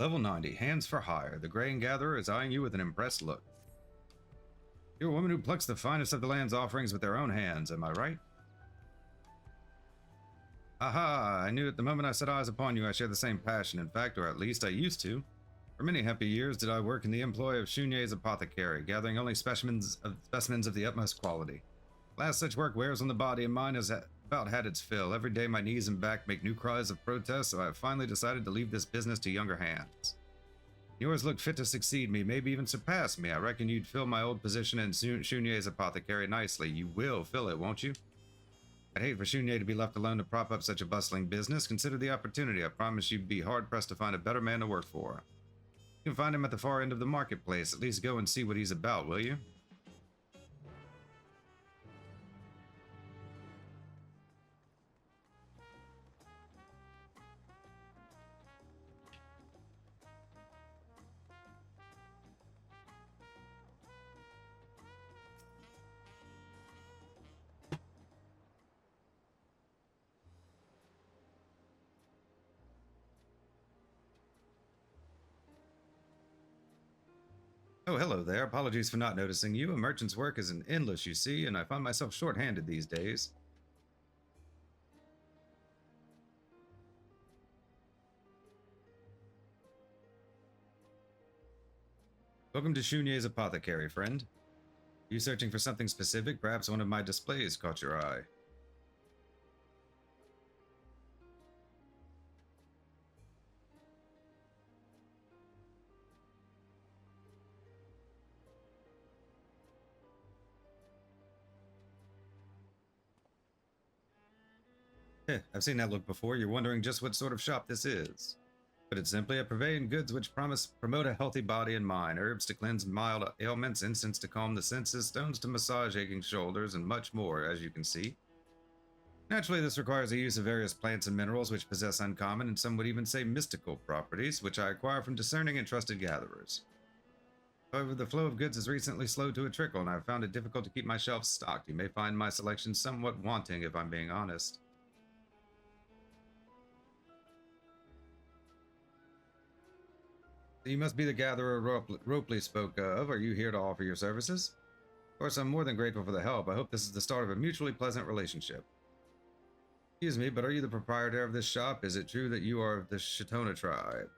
Level 90, hands for hire. The grain gatherer is eyeing you with an impressed look. You're a woman who plucks the finest of the land's offerings with their own hands, am I right? Aha, I knew at the moment I set eyes upon you I share the same passion, in fact, or at least I used to. For many happy years did I work in the employ of Wachumeqimeqi's apothecary, gathering only specimens of the utmost quality. Last such work wears on the body, and mine has about had its fill. Every day my knees and back make new cries of protest, so I have finally decided to leave this business to younger hands. Yours look fit to succeed me, maybe even surpass me. I reckon you'd fill my old position in Wachumeqimeqi's apothecary nicely. You will fill it, won't you? I'd hate for Wachumeqi to be left alone to prop up such a bustling business. Consider the opportunity. I promise you'd be hard-pressed to find a better man to work for. You can find him at the far end of the marketplace. At least go and see what he's about, will you? Oh, hello there. Apologies for not noticing you. A merchant's work is an endless, you see, and I find myself short-handed these days. Welcome to Wachumeqimeqi's apothecary, friend. Are you searching for something specific? Perhaps one of my displays caught your eye. I've seen that look before. You're wondering just what sort of shop this is. But it's simply a purveying goods which promote a healthy body and mind, herbs to cleanse mild ailments, incense to calm the senses, stones to massage aching shoulders, and much more, as you can see. Naturally, this requires the use of various plants and minerals which possess uncommon, and some would even say mystical properties, which I acquire from discerning and trusted gatherers. However, the flow of goods has recently slowed to a trickle, and I've found it difficult to keep my shelves stocked. You may find my selection somewhat wanting, if I'm being honest. You must be the gatherer Ropley spoke of. Are you here to offer your services? Of course, I'm more than grateful for the help. I hope this is the start of a mutually pleasant relationship. Excuse me, but are you the proprietor of this shop? Is it true that you are of the Shatona tribe?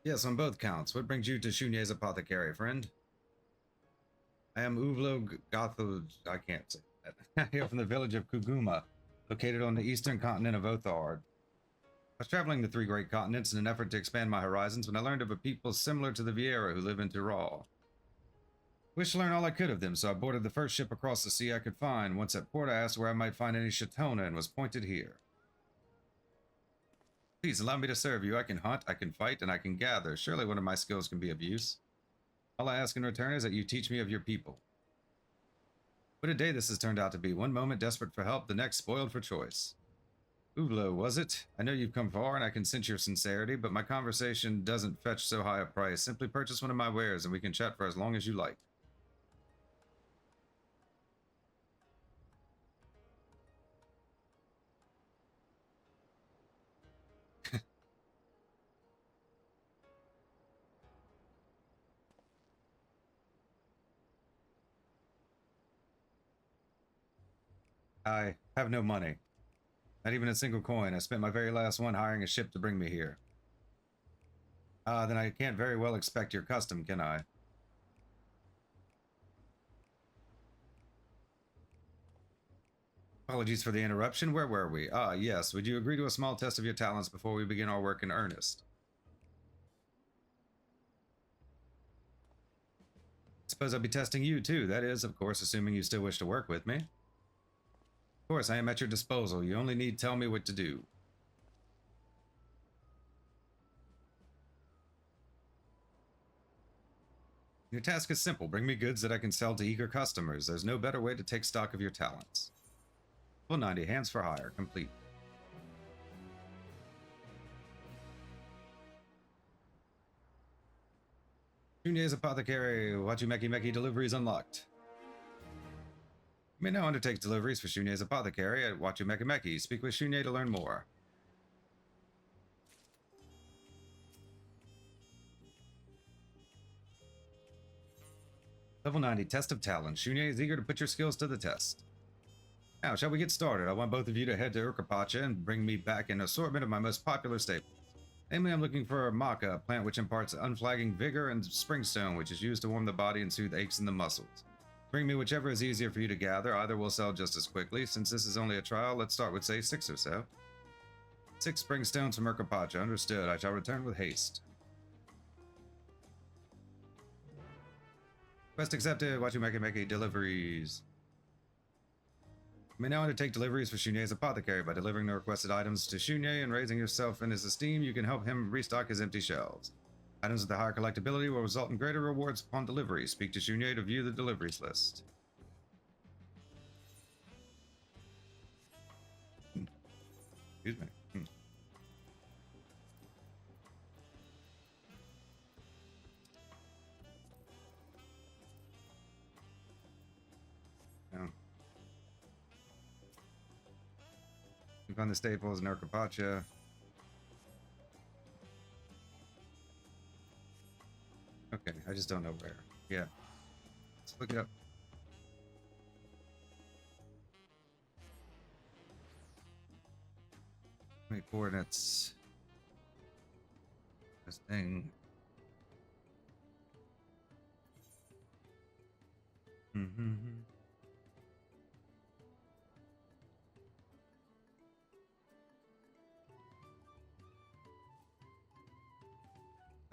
Yes, on both counts. What brings you to Wachumeqimeqi's apothecary, friend? I am Uvlo Gotho. I can't say that. I hail from the village of Kuguma, located on the eastern continent of Othard. I was traveling the three great continents in an effort to expand my horizons when I learned of a people similar to the Viera who live in Tyrol. I wished to learn all I could of them, so I boarded the first ship across the sea I could find. Once at port, I asked where I might find any Shatona and was pointed here. Please allow me to serve you. I can hunt, I can fight, and I can gather. Surely one of my skills can be of use. All I ask in return is that you teach me of your people. What a day this has turned out to be. One moment desperate for help, the next spoiled for choice. Uvlo, was it? I know you've come far and I can sense your sincerity, but my conversation doesn't fetch so high a price. Simply purchase one of my wares and we can chat for as long as you like. I have no money. Not even a single coin. I spent my very last one hiring a ship to bring me here. Then I can't very well expect your custom, can I? Apologies for the interruption. Where were we? Yes. Would you agree to a small test of your talents before we begin our work in earnest? Suppose I'll be testing you too. That is, of course, assuming you still wish to work with me. Of course, I am at your disposal. You only need tell me what to do. Your task is simple. Bring me goods that I can sell to eager customers. There's no better way to take stock of your talents. Full 90, hands for hire, complete. Wachumeqimeqi's apothecary, Wachumeqimeqi deliveries unlocked. You may now undertake deliveries for Shunye's apothecary at Wachumeqimeqi. Speak with Shunye to learn more. Level 90, Test of Talent. Shunye is eager to put your skills to the test. Now, shall we get started? I want both of you to head to Urkapacha and bring me back an assortment of my most popular staples. Namely, I'm looking for a maca, a plant which imparts unflagging vigor, and springstone, which is used to warm the body and soothe aches in the muscles. Bring me whichever is easier for you to gather. Either will sell just as quickly. Since this is only a trial, let's start with, say, 6 or so. 6 springstones from Urkapacha. Understood. I shall return with haste. Quest accepted. Wachumeqimeqi deliveries. You may now undertake deliveries for Shunye's apothecary. By delivering the requested items to Shunye and raising yourself in his esteem, you can help him restock his empty shelves. Items with the higher collectability will result in greater rewards upon delivery. Speak to Shunye to view the deliveries list. Excuse me. You find the staples in Urkapacha. Okay, I just don't know where. Yeah. Let's look it up. Wait, coordinates. This thing.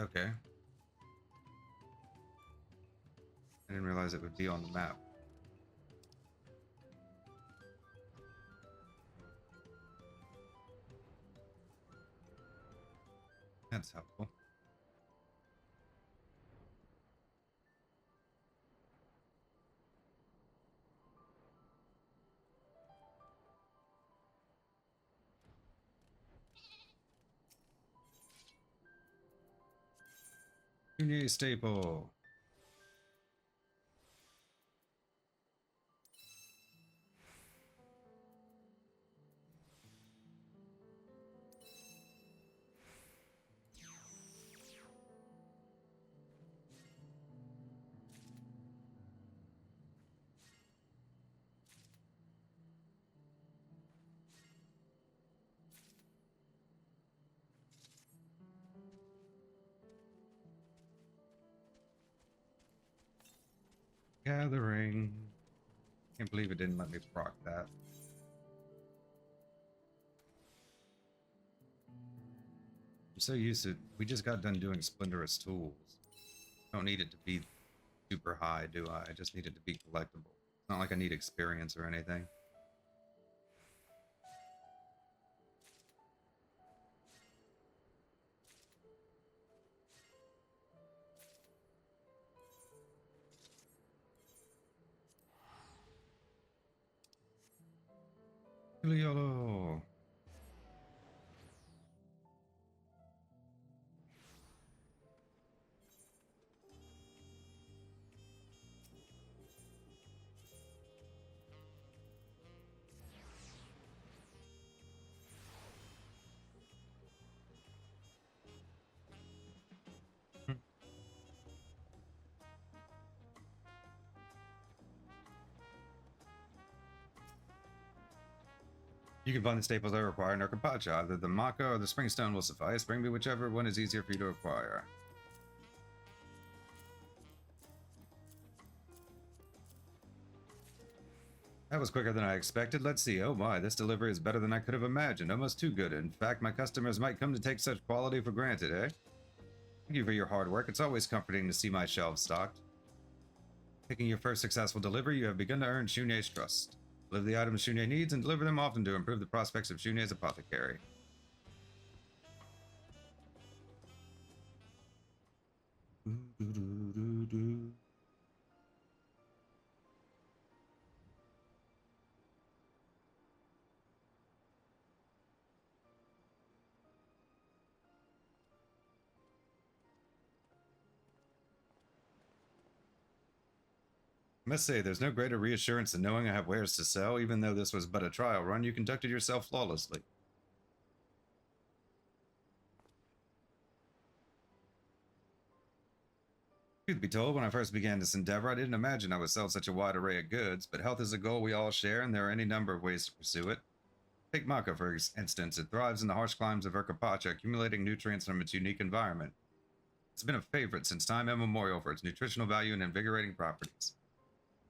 Okay. I didn't realize it would be on the map. That's helpful. Shunye staple. Gathering. Can't believe it didn't let me proc that. I'm so used to. We just got done doing splenderous tools. Don't need it to be super high, do I? I just need it to be collectible. It's not like I need experience or anything. Yolo. You can find the staples I require in Urkapacha. Either the maca or the springstone will suffice. Bring me whichever one is easier for you to acquire. That was quicker than I expected. Let's see. Oh my, this delivery is better than I could have imagined. Almost too good. In fact, my customers might come to take such quality for granted, eh? Thank you for your hard work. It's always comforting to see my shelves stocked. Taking your first successful delivery, you have begun to earn Shunye's trust. Deliver the items Shunye needs and deliver them often to improve the prospects of Shunye's apothecary. I must say, there's no greater reassurance than knowing I have wares to sell. Even though this was but a trial run, you conducted yourself flawlessly. Truth be told, when I first began this endeavor, I didn't imagine I would sell such a wide array of goods, but health is a goal we all share, and there are any number of ways to pursue it. Take maca, for instance. It thrives in the harsh climes of Urkapacha, accumulating nutrients from its unique environment. It's been a favorite since time immemorial for its nutritional value and invigorating properties.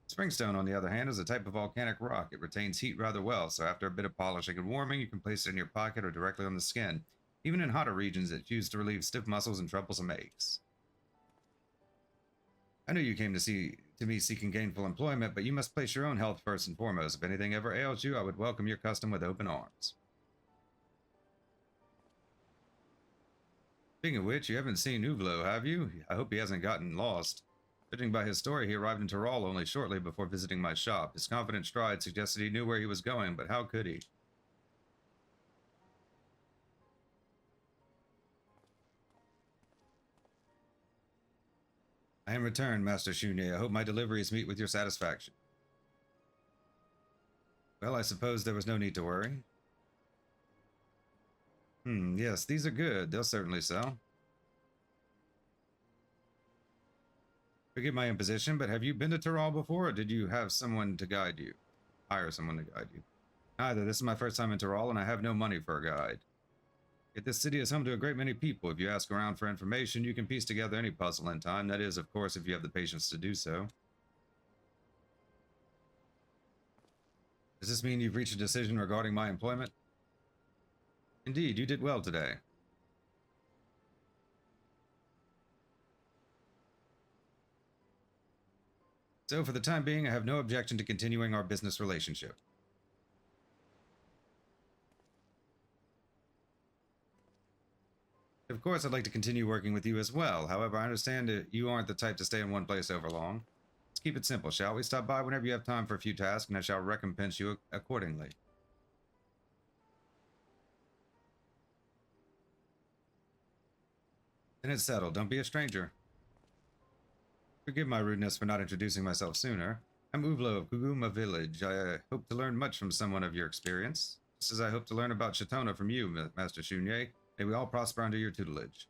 Springstone, on the other hand, is a type of volcanic rock. It retains heat rather well, so after a bit of polishing and warming, you can place it in your pocket or directly on the skin. Even in hotter regions, it's used to relieve stiff muscles and troublesome aches. I knew you came to me seeking gainful employment, but you must place your own health first and foremost. If anything ever ails you, I would welcome your custom with open arms. Speaking of which, you haven't seen Uvlo, have you? I hope he hasn't gotten lost. Judging by his story, he arrived in Tyrol only shortly before visiting my shop. His confident stride suggested he knew where he was going, but how could he? I am returned, Master Shunye. I hope my deliveries meet with your satisfaction. Well, I suppose there was no need to worry. Yes, these are good. They'll certainly sell. Forgive my imposition, but have you been to Tyrol before, or did you have someone to guide you? Hire someone to guide you? Neither. This is my first time in Tyrol, and I have no money for a guide. Yet this city is home to a great many people. If you ask around for information, you can piece together any puzzle in time. That is, of course, if you have the patience to do so. Does this mean you've reached a decision regarding my employment? Indeed, you did well today. So, for the time being, I have no objection to continuing our business relationship. Of course, I'd like to continue working with you as well. However, I understand that you aren't the type to stay in one place over long. Let's keep it simple, shall we? Stop by whenever you have time for a few tasks, and I shall recompense you accordingly. Then it's settled. Don't be a stranger. Forgive my rudeness for not introducing myself sooner. I'm Uvlo of Kuguma Village. I hope to learn much from someone of your experience, just as I hope to learn about Shatona from you, Master Shunye. May we all prosper under your tutelage.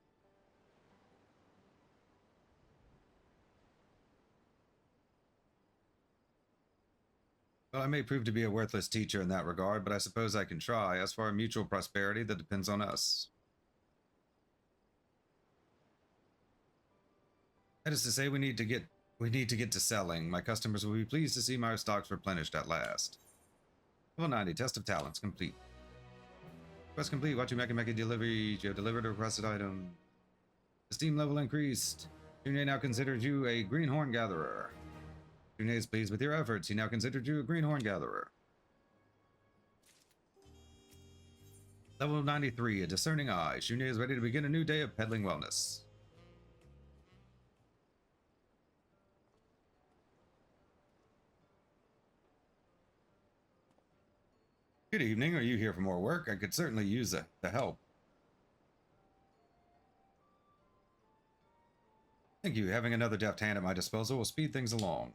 Well, I may prove to be a worthless teacher in that regard, but I suppose I can try. As for our mutual prosperity, that depends on us. That is to say, we need to get to selling. My customers will be pleased to see my stocks replenished at last. Level 90, test of talents complete. Quest complete. Wachumeqimeqi delivery. You have delivered a requested item. Esteem level increased. Shunye now considers you a greenhorn gatherer. Shunye is pleased with your efforts. He now considers you a greenhorn gatherer. Level 93, a discerning eye. Shunye is ready to begin a new day of peddling wellness. Good evening. Are you here for more work? I could certainly use the help. Thank you. Having another deft hand at my disposal will speed things along.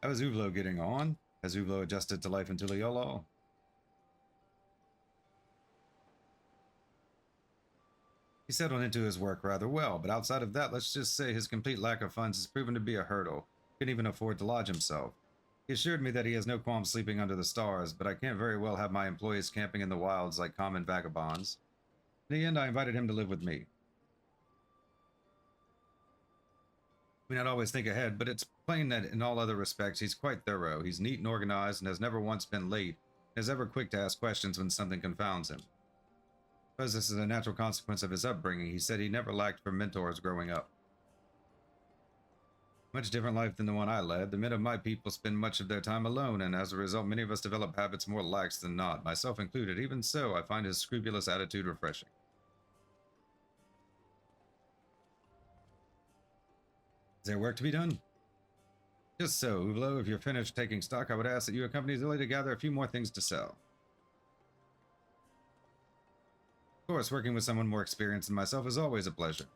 How is Uvlo getting on? Has Uvlo adjusted to life in Tuliolo? He settled into his work rather well, but outside of that, let's just say his complete lack of funds has proven to be a hurdle. He couldn't even afford to lodge himself. He assured me that he has no qualms sleeping under the stars, but I can't very well have my employees camping in the wilds like common vagabonds. In the end, I invited him to live with me. We not always think ahead, but it's plain that in all other respects, he's quite thorough. He's neat and organized and has never once been late, and is ever quick to ask questions when something confounds him. Because this is a natural consequence of his upbringing, he said he never lacked for mentors growing up. Much different life than the one I led. The men of my people spend much of their time alone, and as a result, many of us develop habits more lax than not, myself included. Even so, I find his scrupulous attitude refreshing. Is there work to be done? Just so, Uvlo, if you're finished taking stock, I would ask that you accompany Zilly to gather a few more things to sell. Of course, working with someone more experienced than myself is always a pleasure.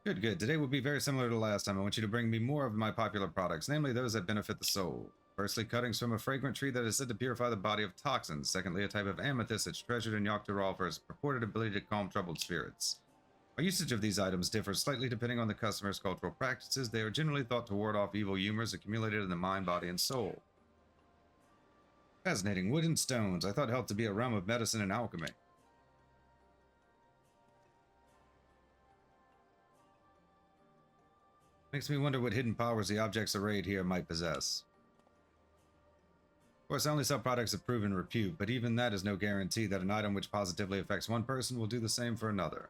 Good, good. Today will be very similar to last time. I want you to bring me more of my popular products, namely those that benefit the soul. Firstly, cuttings from a fragrant tree that is said to purify the body of toxins. Secondly, a type of amethyst that's treasured in Yogg-Thurol for its purported ability to calm troubled spirits. Our usage of these items differs slightly depending on the customer's cultural practices. They are generally thought to ward off evil humors accumulated in the mind, body, and soul. Fascinating. Wood and stones. I thought health to be a realm of medicine and alchemy. Makes me wonder what hidden powers the objects arrayed here might possess. Of course, I only sell products of proven repute, but even that is no guarantee that an item which positively affects one person will do the same for another.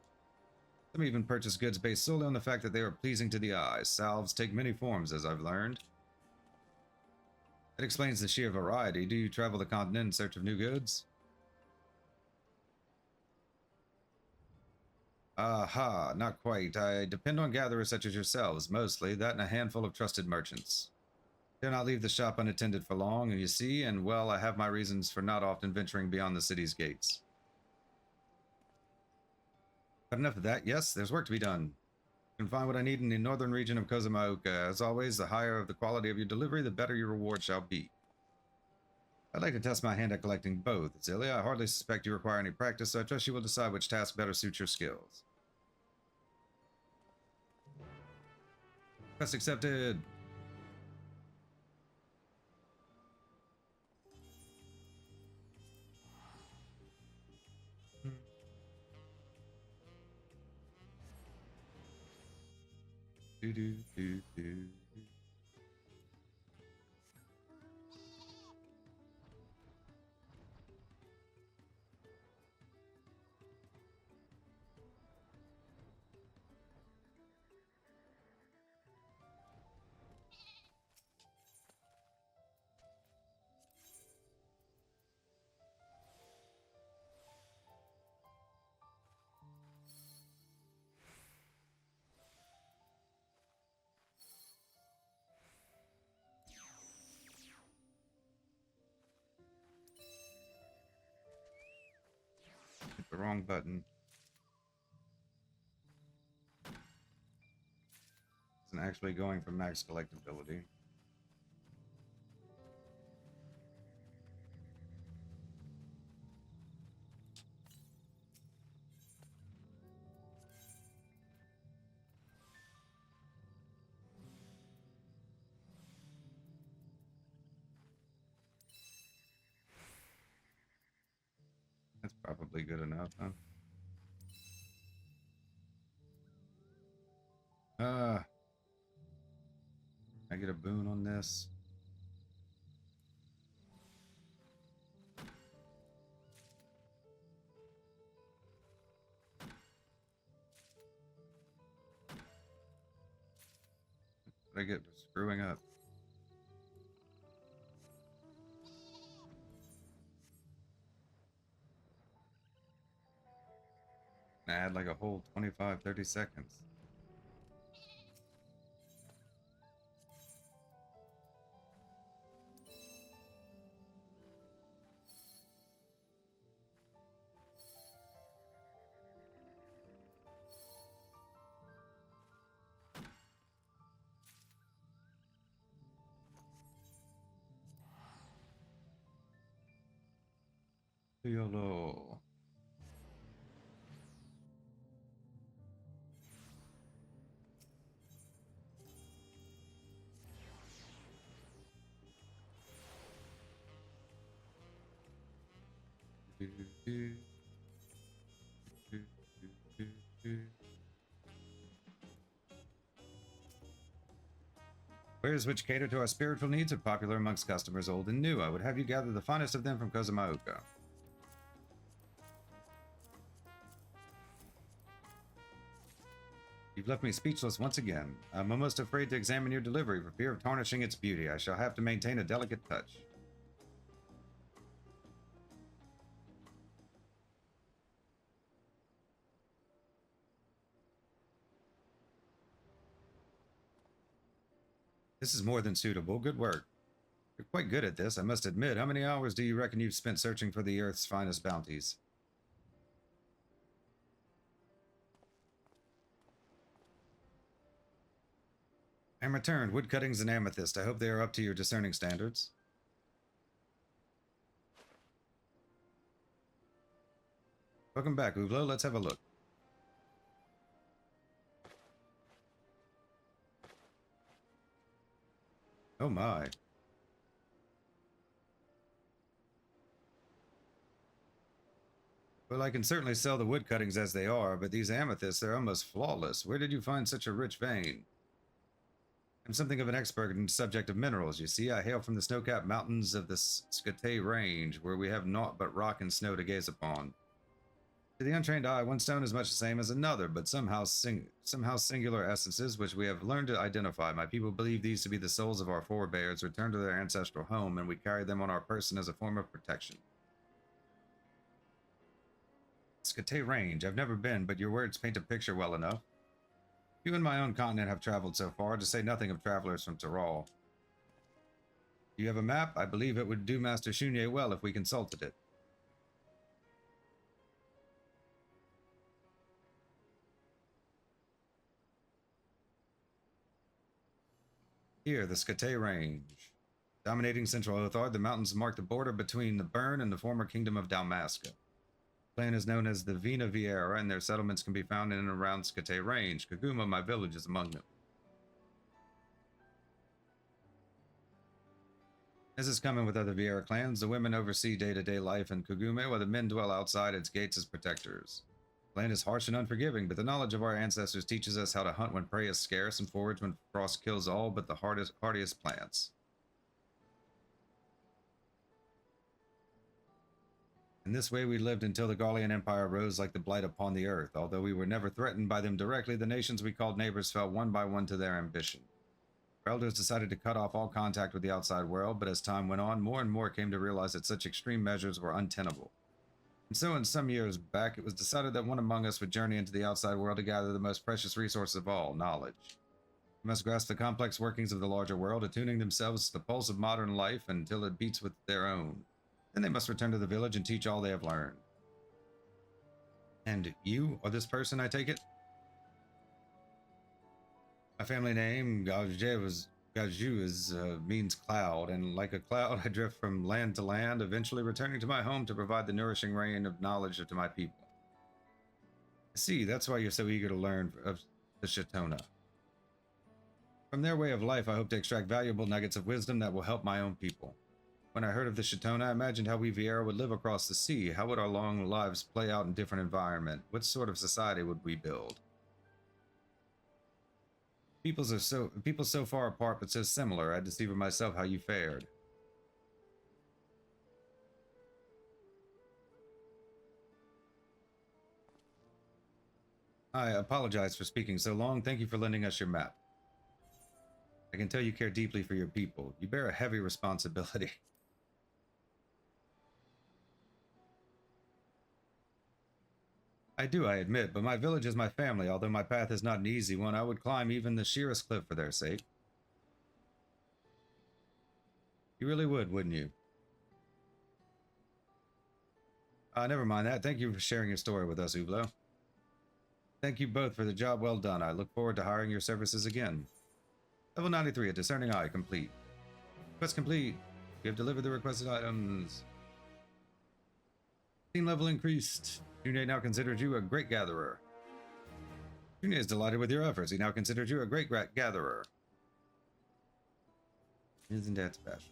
Some even purchase goods based solely on the fact that they are pleasing to the eye. Salves take many forms, as I've learned. That explains the sheer variety. Do you travel the continent in search of new goods? Aha, not quite. I depend on gatherers such as yourselves, mostly, that and a handful of trusted merchants. Dare not leave the shop unattended for long, you see, and well, I have my reasons for not often venturing beyond the city's gates. But enough of that. Yes, there's work to be done. You can find what I need in the northern region of Wachumeqimeqi. As always, the higher of the quality of your delivery, the better your reward shall be. I'd like to test my hand at collecting both. Zelia, I hardly suspect you require any practice, so I trust you will decide which task better suits your skills. Quest accepted. Do do do do. Hit the wrong button. Isn't actually going for max collectability. That's probably good enough, huh? I get a boon on this. What I get for screwing up? Add like a whole 25-30 seconds. YOLO. Wares which cater to our spiritual needs are popular amongst customers old and new. I would have you gather the finest of them from Wachumeqimeqi. You've left me speechless once again. I'm almost afraid to examine your delivery for fear of tarnishing its beauty. I shall have to maintain a delicate touch. This is more than suitable. Good work. You're quite good at this, I must admit. How many hours do you reckon you've spent searching for the Earth's finest bounties? I am returned. Wood cuttings and amethyst. I hope they are up to your discerning standards. Welcome back, Ublo. Let's have a look. Oh my. Well, I can certainly sell the wood cuttings as they are, but these amethysts, they're almost flawless. Where did you find such a rich vein? I'm something of an expert in the subject of minerals, you see. I hail from the snow-capped mountains of the Skate Range, where we have naught but rock and snow to gaze upon. To the untrained eye, one stone is much the same as another, but somehow singular essences which we have learned to identify. My people believe these to be the souls of our forebears returned to their ancestral home, and we carry them on our person as a form of protection. Skate Range. I've never been, but your words paint a picture well enough. You and my own continent have traveled so far, to say nothing of travelers from Tyrol. Do you have a map? I believe it would do Master Shunye well if we consulted it. Here, the Skate Range. Dominating central Othard, the mountains mark the border between the Burn and the former kingdom of Dalmasca. The clan is known as the Vina Viera, and their settlements can be found in and around Skate Range. Kaguma, my village, is among them. As is common with other Viera clans, the women oversee day-to-day life in Kagume, while the men dwell outside its gates as protectors. The land is harsh and unforgiving, but the knowledge of our ancestors teaches us how to hunt when prey is scarce and forage when frost kills all but the hardiest plants. In this way we lived until the Gallian Empire rose like the blight upon the earth. Although we were never threatened by them directly, the nations we called neighbors fell one by one to their ambition. Our elders decided to cut off all contact with the outside world, but as time went on, more and more came to realize that such extreme measures were untenable. And so in some years back, it was decided that one among us would journey into the outside world to gather the most precious resource of all, knowledge. They must grasp the complex workings of the larger world, attuning themselves to the pulse of modern life until it beats with their own. Then they must return to the village and teach all they have learned. And you are this person, I take it? My family name, Gaju, means cloud, and like a cloud I drift from land to land, eventually returning to my home to provide the nourishing rain of knowledge to my people. I see, that's why you're so eager to learn of the Shatona. From their way of life, I hope to extract valuable nuggets of wisdom that will help my own people. When I heard of the Shatona, I imagined how we Viera would live across the sea. How would our long lives play out in different environment? What sort of society would we build? People so far apart but so similar. I had to see for myself how you fared. I apologize for speaking so long. Thank you for lending us your map. I can tell you care deeply for your people. You bear a heavy responsibility. I do, I admit, but my village is my family. Although my path is not an easy one, I would climb even the sheerest cliff for their sake. You really would, wouldn't you? Never mind that. Thank you for sharing your story with us, Ublo. Thank you both for the job well done. I look forward to hiring your services again. Level 93, a discerning eye, complete. Quest complete. You have delivered the requested items. Team level increased. Shunye now considers you a great gatherer. Shunye is delighted with your efforts. He now considers you a great gatherer. Isn't that special?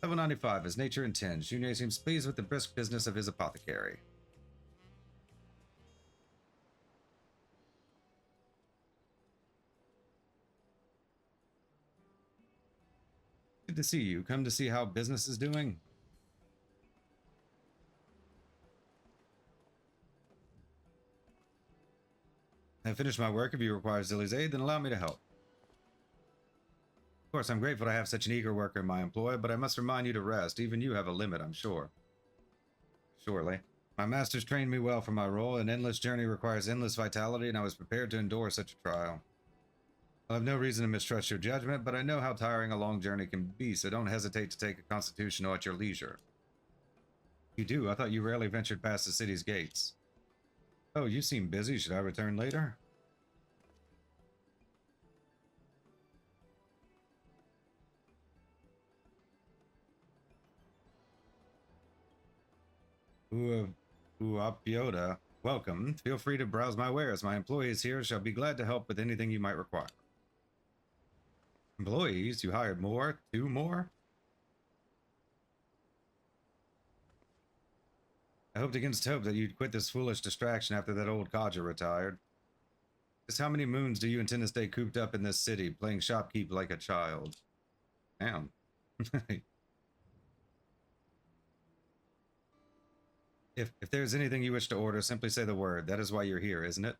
Level 95, as nature intends. Shunye seems pleased with the brisk business of his apothecary. Good to see you. Come to see how business is doing? I've finished my work. If you require Zilly's aid, then allow me to help. Of course, I'm grateful to have such an eager worker in my employ, but I must remind you to rest. Even you have a limit, I'm sure. Surely. My masters trained me well for my role. An endless journey requires endless vitality, and I was prepared to endure such a trial. I have no reason to mistrust your judgment, but I know how tiring a long journey can be, so don't hesitate to take a constitutional at your leisure. You do? I thought you rarely ventured past the city's gates. Oh, you seem busy. Should I return later? Uapioda, welcome. Feel free to browse my wares. My employees here shall be glad to help with anything you might require. Employees? You hired more? 2 more? I hoped against hope that you'd quit this foolish distraction after that old codger retired. Just how many moons do you intend to stay cooped up in this city, playing shopkeep like a child? Damn. If there's anything you wish to order, simply say the word. That is why you're here, isn't it?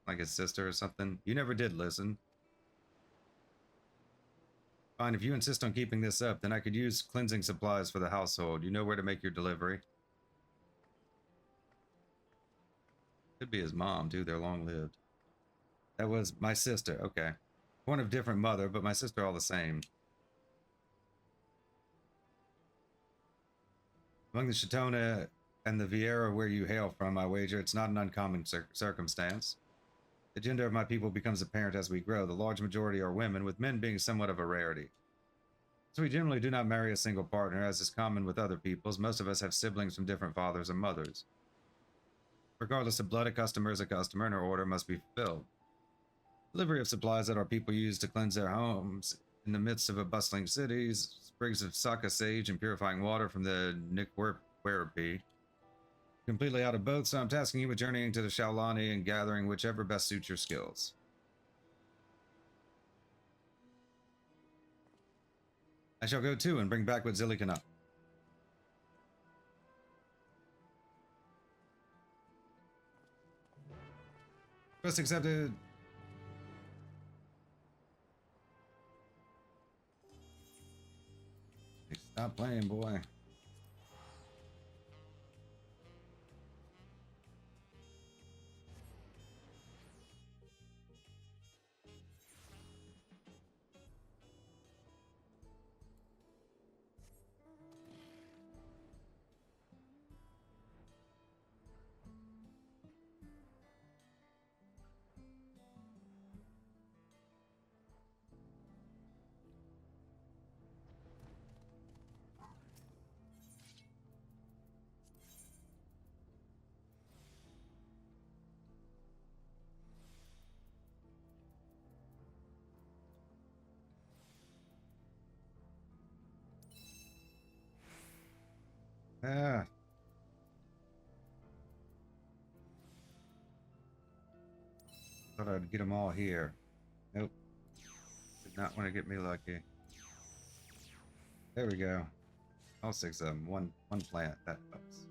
Like his sister or something? You never did listen. Fine, if you insist on keeping this up, then I could use cleansing supplies for the household. You know where to make your delivery. Could be his mom, too. They're long-lived. That was my sister. Okay. Born of different mother, but my sister all the same. Among the Chitona and the Vieira where you hail from, I wager it's not an uncommon circumstance. The gender of my people becomes apparent as we grow. The large majority are women, with men being somewhat of a rarity. So we generally do not marry a single partner, as is common with other peoples. Most of us have siblings from different fathers and mothers. Regardless of blood, a customer is a customer, and her order must be fulfilled. Delivery of supplies that our people use to cleanse their homes in the midst of a bustling city, sprigs of saka sage and purifying water from the Nikwerpi. Completely out of both, so I'm tasking you with journeying to the Shaolani and gathering whichever best suits your skills. I shall go too and bring back what Zilly cannot. Request accepted. Stop playing, boy. Ah. Thought I'd get them all here. Nope. Did not want to get me lucky. There we go. All 6 of them. One plant. That helps.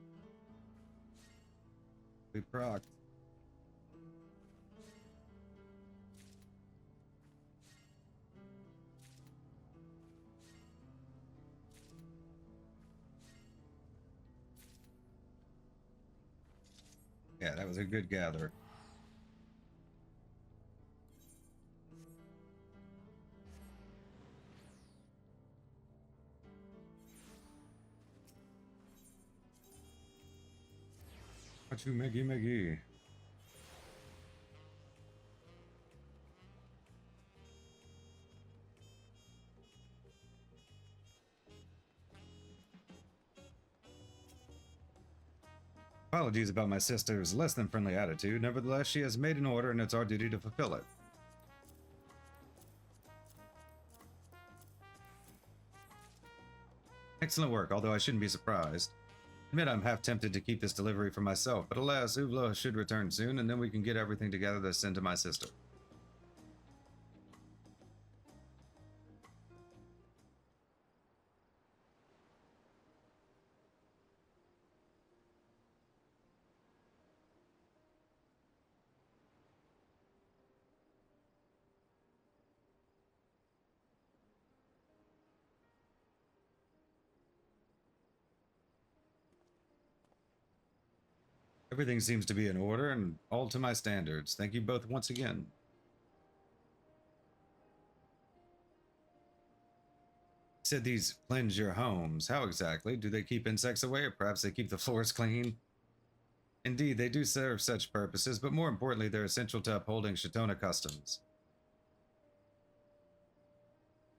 We proc. Yeah, that was a good gather. Wachumeqimeqi. Apologies about my sister's less than friendly attitude. Nevertheless, she has made an order and it's our duty to fulfill it. Excellent work, although I shouldn't be surprised. Admit I'm half tempted to keep this delivery for myself, but alas, Uvla should return soon, and then we can get everything together to send to my sister. Everything seems to be in order and all to my standards. Thank you both once again. Said these cleanse your homes. How exactly? Do they keep insects away, or perhaps they keep the floors clean? Indeed, they do serve such purposes, but more importantly, they're essential to upholding Chitona customs.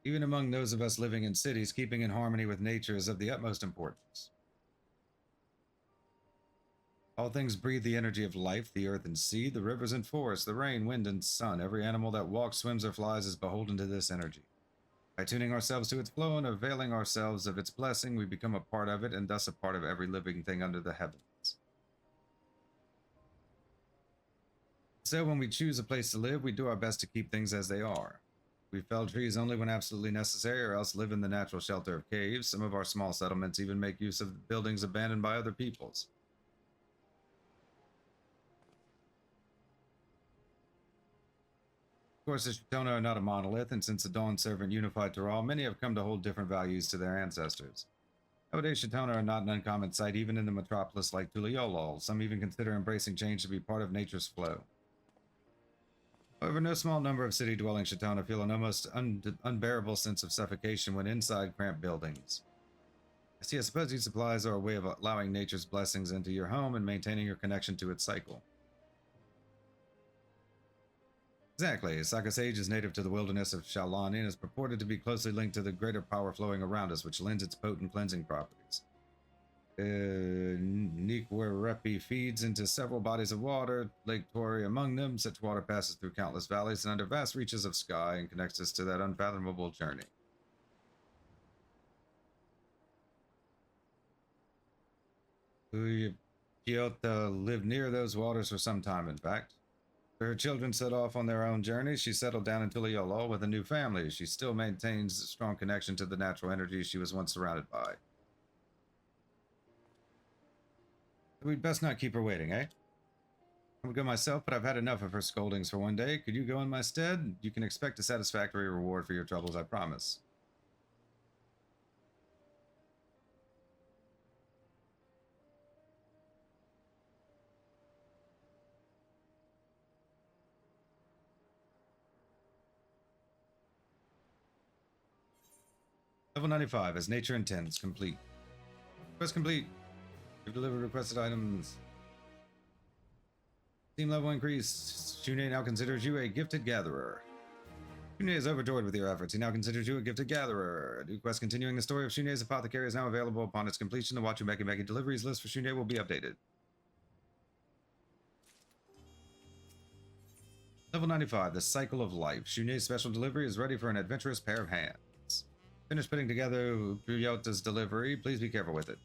Even among those of us living in cities, keeping in harmony with nature is of the utmost importance. All things breathe the energy of life, the earth and sea, the rivers and forests, the rain, wind, and sun. Every animal that walks, swims, or flies is beholden to this energy. By tuning ourselves to its flow and availing ourselves of its blessing, we become a part of it and thus a part of every living thing under the heavens. So when we choose a place to live, we do our best to keep things as they are. We fell trees only when absolutely necessary, or else live in the natural shelter of caves. Some of our small settlements even make use of buildings abandoned by other peoples. Of course, the Shitona are not a monolith, and since the Dawn Servant unified Taral, many have come to hold different values to their ancestors. Nowadays, Shitona are not an uncommon sight even in the metropolis like Tuliolol. Some even consider embracing change to be part of nature's flow. However, no small number of city-dwelling Shitona feel an almost unbearable sense of suffocation when inside cramped buildings. I suppose these supplies are a way of allowing nature's blessings into your home and maintaining your connection to its cycle. Exactly. Saka Sage is native to the wilderness of Shaolani and is purported to be closely linked to the greater power flowing around us, which lends its potent cleansing properties. Nikwerepi feeds into several bodies of water, Lake Tori among them. Such water passes through countless valleys and under vast reaches of sky and connects us to that unfathomable journey. Kyoto lived near those waters for some time, in fact. Her children set off on their own journeys. She settled down in Tuliolo with a new family. She still maintains a strong connection to the natural energy she was once surrounded by. We'd best not keep her waiting, eh? I would go myself, but I've had enough of her scoldings for one day. Could you go in my stead? You can expect a satisfactory reward for your troubles, I promise. Level 95, as nature intends, complete. Quest complete. You've delivered requested items. Team level increased. Shunei now considers you a gifted gatherer. Shunei is overjoyed with your efforts. He now considers you a gifted gatherer. A new quest continuing the story of Shunei's apothecary is now available. Upon its completion, the Wachumeqimeqi deliveries list for Shunei will be updated. Level 95, the cycle of life. Shunei's special delivery is ready for an adventurous pair of hands. Finish putting together Puyota's delivery. Please be careful with it.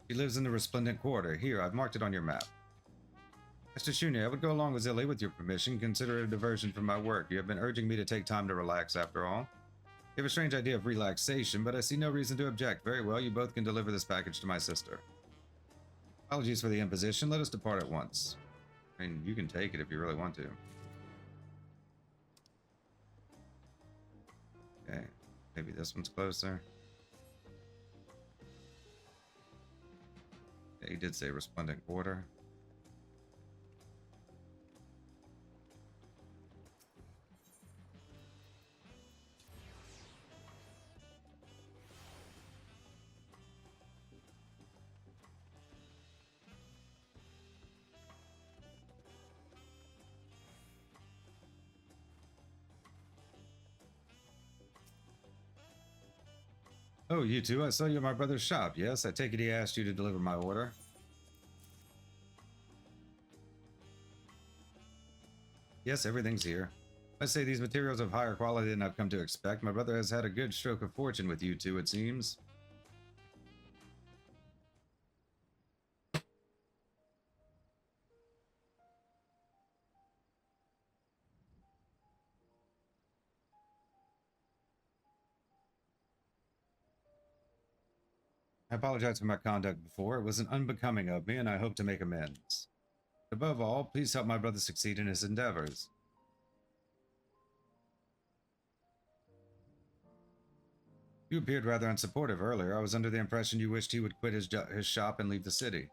He lives in the Resplendent Quarter. Here, I've marked it on your map. Mr. Shunei, I would go along with Zilly with your permission. Consider it a diversion from my work. You have been urging me to take time to relax after all. You have a strange idea of relaxation, but I see no reason to object. Very well, you both can deliver this package to my sister. Apologies for the imposition. Let us depart at once. I mean, you can take it if you really want to. Okay, maybe this one's closer. Yeah, he did say Resplendent Quarter. Oh, you two, I saw you at my brother's shop. Yes, I take it he asked you to deliver my order. Yes, everything's here. I say these materials are of higher quality than I've come to expect. My brother has had a good stroke of fortune with you two, it seems. I apologize for my conduct before. It was an unbecoming of me, and I hope to make amends. Above all, please help my brother succeed in his endeavors. You appeared rather unsupportive earlier. I was under the impression you wished he would quit his shop and leave the city.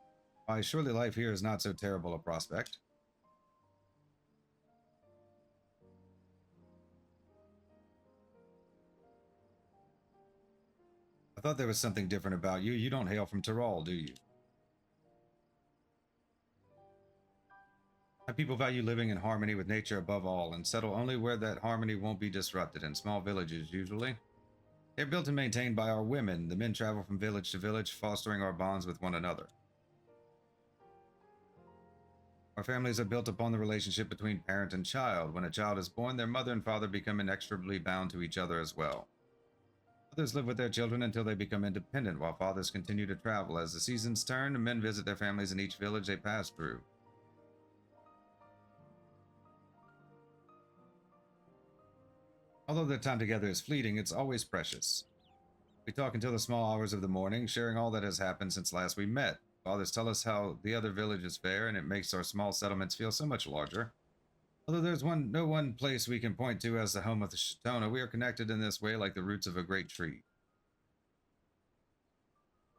Why, surely life here is not so terrible a prospect. I thought there was something different about you. You don't hail from Tyrol, do you? My people value living in harmony with nature above all, and settle only where that harmony won't be disrupted, in small villages usually. They're built and maintained by our women. The men travel from village to village, fostering our bonds with one another. Our families are built upon the relationship between parent and child. When a child is born, their mother and father become inextricably bound to each other as well. Mothers live with their children until they become independent, while fathers continue to travel. As the seasons turn, men visit their families in each village they pass through. Although their time together is fleeting, it's always precious. We talk until the small hours of the morning, sharing all that has happened since last we met. Fathers tell us how the other villages fare, and it makes our small settlements feel so much larger. Although there's no one place we can point to as the home of the Shitona, we are connected in this way like the roots of a great tree.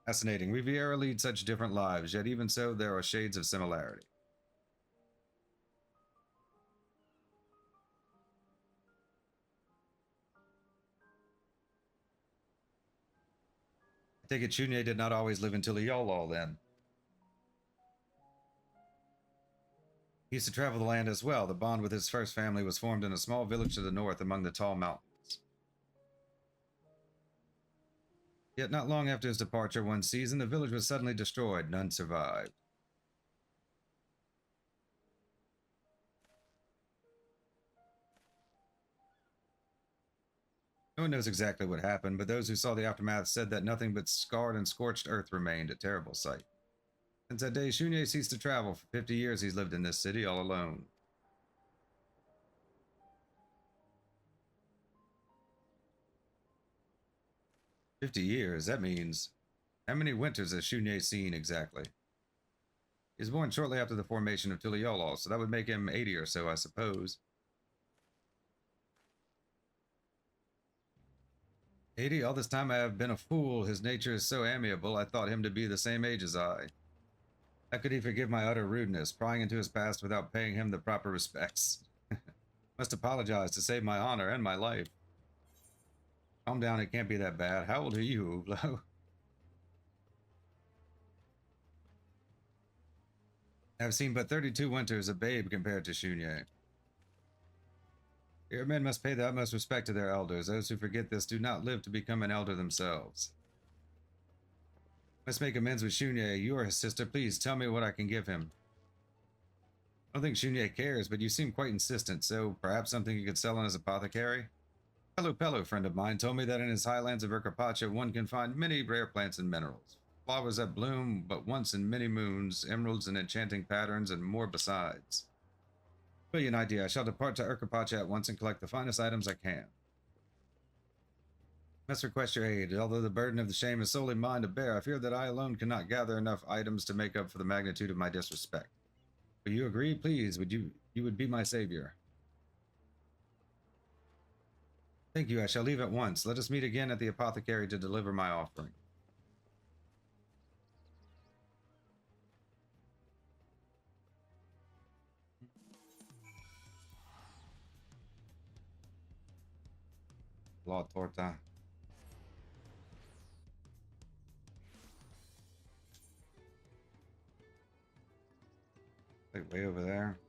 Fascinating. Riviera lead such different lives, yet even so, there are shades of similarity. I take it Chunye did not always live in Tiliolol then. He used to travel the land as well. The bond with his first family was formed in a small village to the north among the tall mountains. Yet not long after his departure one season, the village was suddenly destroyed. None survived. No one knows exactly what happened, but those who saw the aftermath said that nothing but scarred and scorched earth remained, a terrible sight. Since that day, Shunye ceased to travel. For 50 years he's lived in this city all alone. 50 years? That means... How many winters has Shunye seen exactly? He was born shortly after the formation of Tiliolol, so that would make him 80 or so, I suppose. 80? All this time I have been a fool. His nature is so amiable, I thought him to be the same age as I. How could he forgive my utter rudeness, prying into his past without paying him the proper respects? Must apologize to save my honor and my life. Calm down, it can't be that bad. How old are you, Ublo? I've seen but 32 winters, a babe compared to Shunye. Your men must pay the utmost respect to their elders. Those who forget this do not live to become an elder themselves. Must make amends with Shunye. You are his sister. Please tell me what I can give him. I don't think Shunye cares, but you seem quite insistent, so perhaps something you could sell in his apothecary? Pelu, friend of mine, told me that in his highlands of Urkapacha one can find many rare plants and minerals. Flowers that bloom but once in many moons, emeralds in enchanting patterns, and more besides. Give you an idea. I shall depart to Urkapacha at once and collect the finest items I can. Must request your aid. Although the burden of the shame is solely mine to bear, I fear that I alone cannot gather enough items to make up for the magnitude of my disrespect. Will you agree, please? You would be my savior. Thank you. I shall leave at once. Let us meet again at the apothecary to deliver my offering. La torta. Like way over there.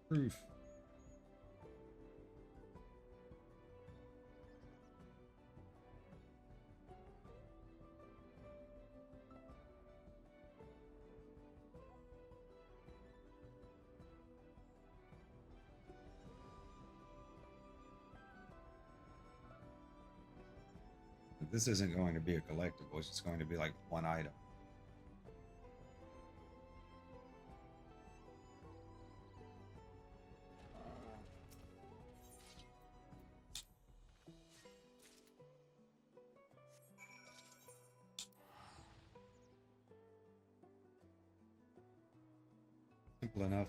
Proof. This isn't going to be a collectible, it's just going to be like one item. Simple enough.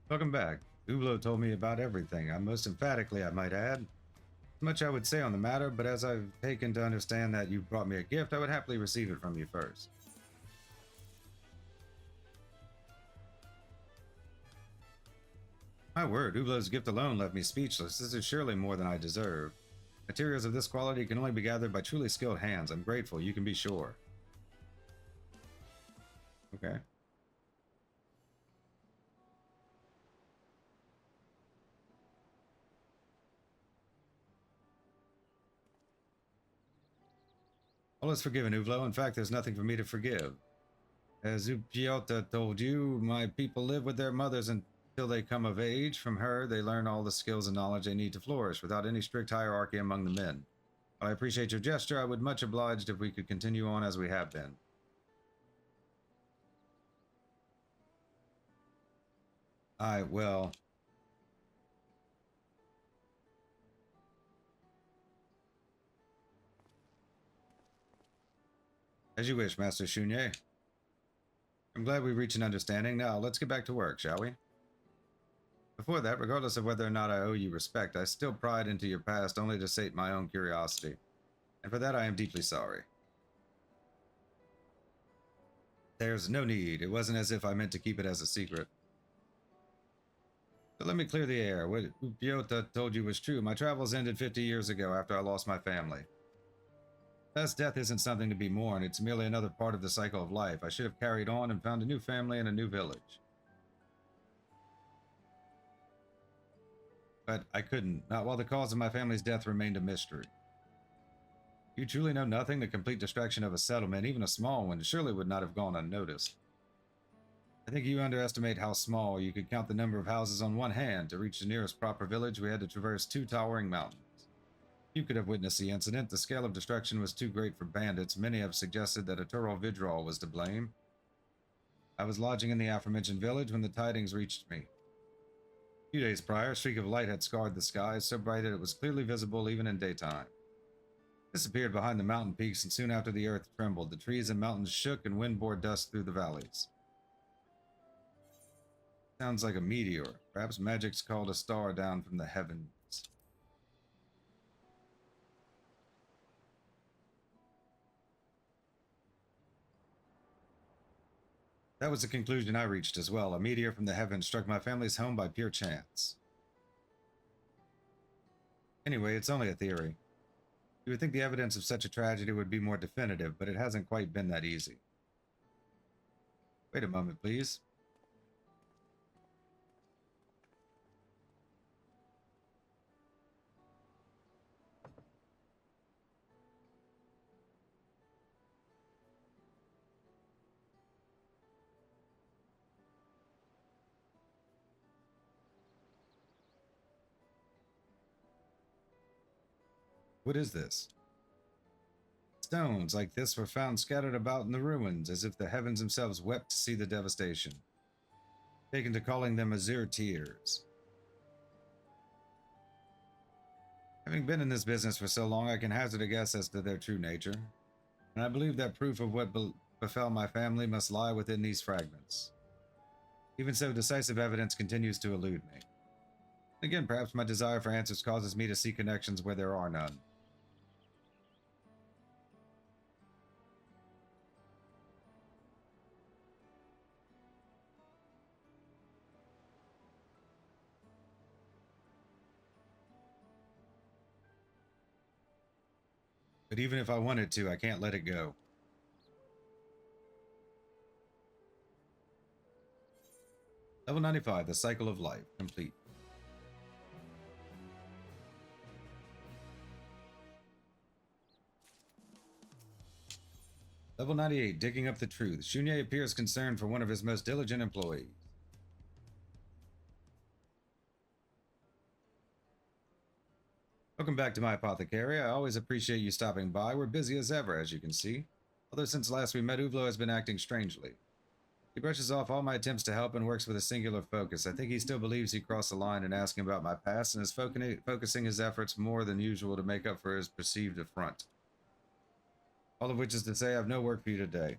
Welcome back. Ublo told me about everything. Most emphatically, I might add. Much I would say on the matter, but as I've taken to understand that you brought me a gift, I would happily receive it from you first. My word, Ublo's gift alone left me speechless. This is surely more than I deserve. Materials of this quality can only be gathered by truly skilled hands. I'm grateful, you can be sure. Okay. All is forgiven, Uvlo. In fact, there's nothing for me to forgive. As Upiota told you, my people live with their mothers until they come of age. From her, they learn all the skills and knowledge they need to flourish, without any strict hierarchy among the men. While I appreciate your gesture, I would much obliged if we could continue on as we have been. Well... As you wish, Master Shunye. I'm glad we reached an understanding. Now, let's get back to work, shall we? Before that, regardless of whether or not I owe you respect, I still pried into your past only to sate my own curiosity. And for that, I am deeply sorry. There's no need. It wasn't as if I meant to keep it as a secret. But let me clear the air. What Upiota told you was true. My travels ended 50 years ago after I lost my family. Thus, death isn't something to be mourned. It's merely another part of the cycle of life. I should have carried on and found a new family and a new village. But I couldn't, not while the cause of my family's death remained a mystery. You truly know nothing. The complete destruction of a settlement, even a small one, surely would not have gone unnoticed. I think you underestimate how small. You could count the number of houses on one hand. To reach the nearest proper village, we had to traverse 2 towering mountains. You could have witnessed the incident. The scale of destruction was too great for bandits. Many have suggested that a Turo Vidral was to blame. I was lodging in the aforementioned village when the tidings reached me. A few days prior, a streak of light had scarred the skies, so bright that it was clearly visible even in daytime. This appeared behind the mountain peaks, and soon after the earth trembled. The trees and mountains shook, and wind bore dust through the valleys. Sounds like a meteor. Perhaps magic's called a star down from the heavens. That was the conclusion I reached as well. A meteor from the heavens struck my family's home by pure chance. Anyway, it's only a theory. You would think the evidence of such a tragedy would be more definitive, but it hasn't quite been that easy. Wait a moment, please. What is this? Stones like this were found scattered about in the ruins, as if the heavens themselves wept to see the devastation. Taken to calling them azure tears. Having been in this business for so long, I can hazard a guess as to their true nature, and I believe that proof of what befell my family must lie within these fragments. Even so, decisive evidence continues to elude me. Again, perhaps my desire for answers causes me to see connections where there are none. But even if I wanted to, I can't let it go. Level 95, the cycle of life, complete. Level 98, digging up the truth. Shunye appears concerned for one of his most diligent employees. Welcome back to my apothecary. I always appreciate you stopping by. We're busy as ever, as you can see. Although since last we met, Uvlo has been acting strangely. He brushes off all my attempts to help and works with a singular focus. I think he still believes he crossed the line in asking about my past and is focusing his efforts more than usual to make up for his perceived affront. All of which is to say I have no work for you today.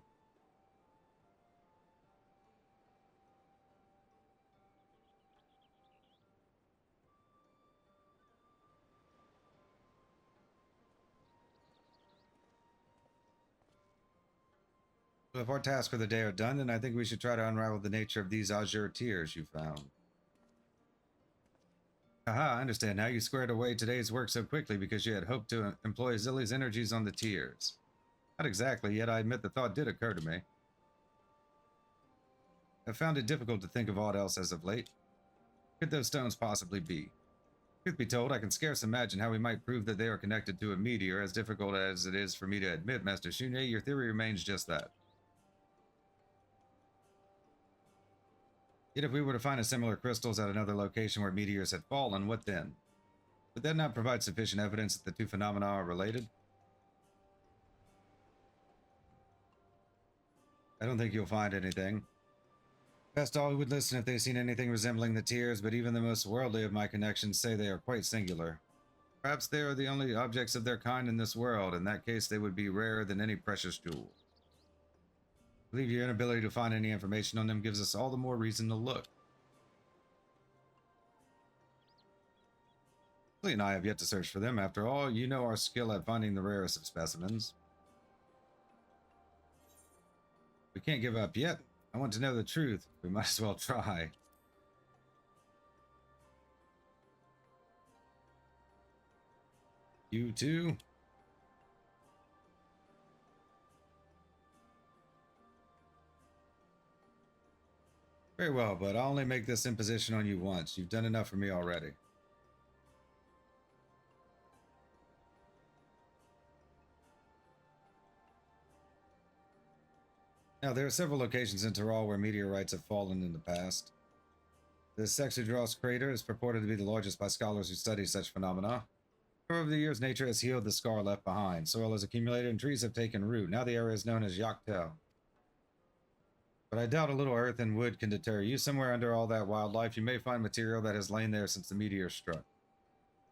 So if our tasks for the day are done, then I think we should try to unravel the nature of these azure tears you found. Aha, I understand now. You squared away today's work so quickly because you had hoped to employ Zilly's energies on the tears. Not exactly, yet I admit the thought did occur to me. I've found it difficult to think of aught else as of late. What could those stones possibly be? Truth be told, I can scarce imagine how we might prove that they are connected to a meteor. As difficult as it is for me to admit, Master Shunye, your theory remains just that. Yet if we were to find a similar crystals at another location where meteors had fallen, what then? Would that not provide sufficient evidence that the two phenomena are related? I don't think you'll find anything. Best all would listen if they've seen anything resembling the tears, but even the most worldly of my connections say they are quite singular. Perhaps they are the only objects of their kind in this world. In that case, they would be rarer than any precious jewel. I believe your inability to find any information on them gives us all the more reason to look. Lee and I have yet to search for them. After all, you know our skill at finding the rarest of specimens. We can't give up yet. I want to know the truth. We might as well try. You too? Very well, but I'll only make this imposition on you once. You've done enough for me already. Now, there are several locations in Tyrol where meteorites have fallen in the past. The Sexudros crater is purported to be the largest by scholars who study such phenomena. Over the years, nature has healed the scar left behind. Soil has accumulated and trees have taken root. Now the area is known as Yaktel. But I doubt a little earth and wood can deter you. Somewhere under all that wildlife, you may find material that has lain there since the meteor struck.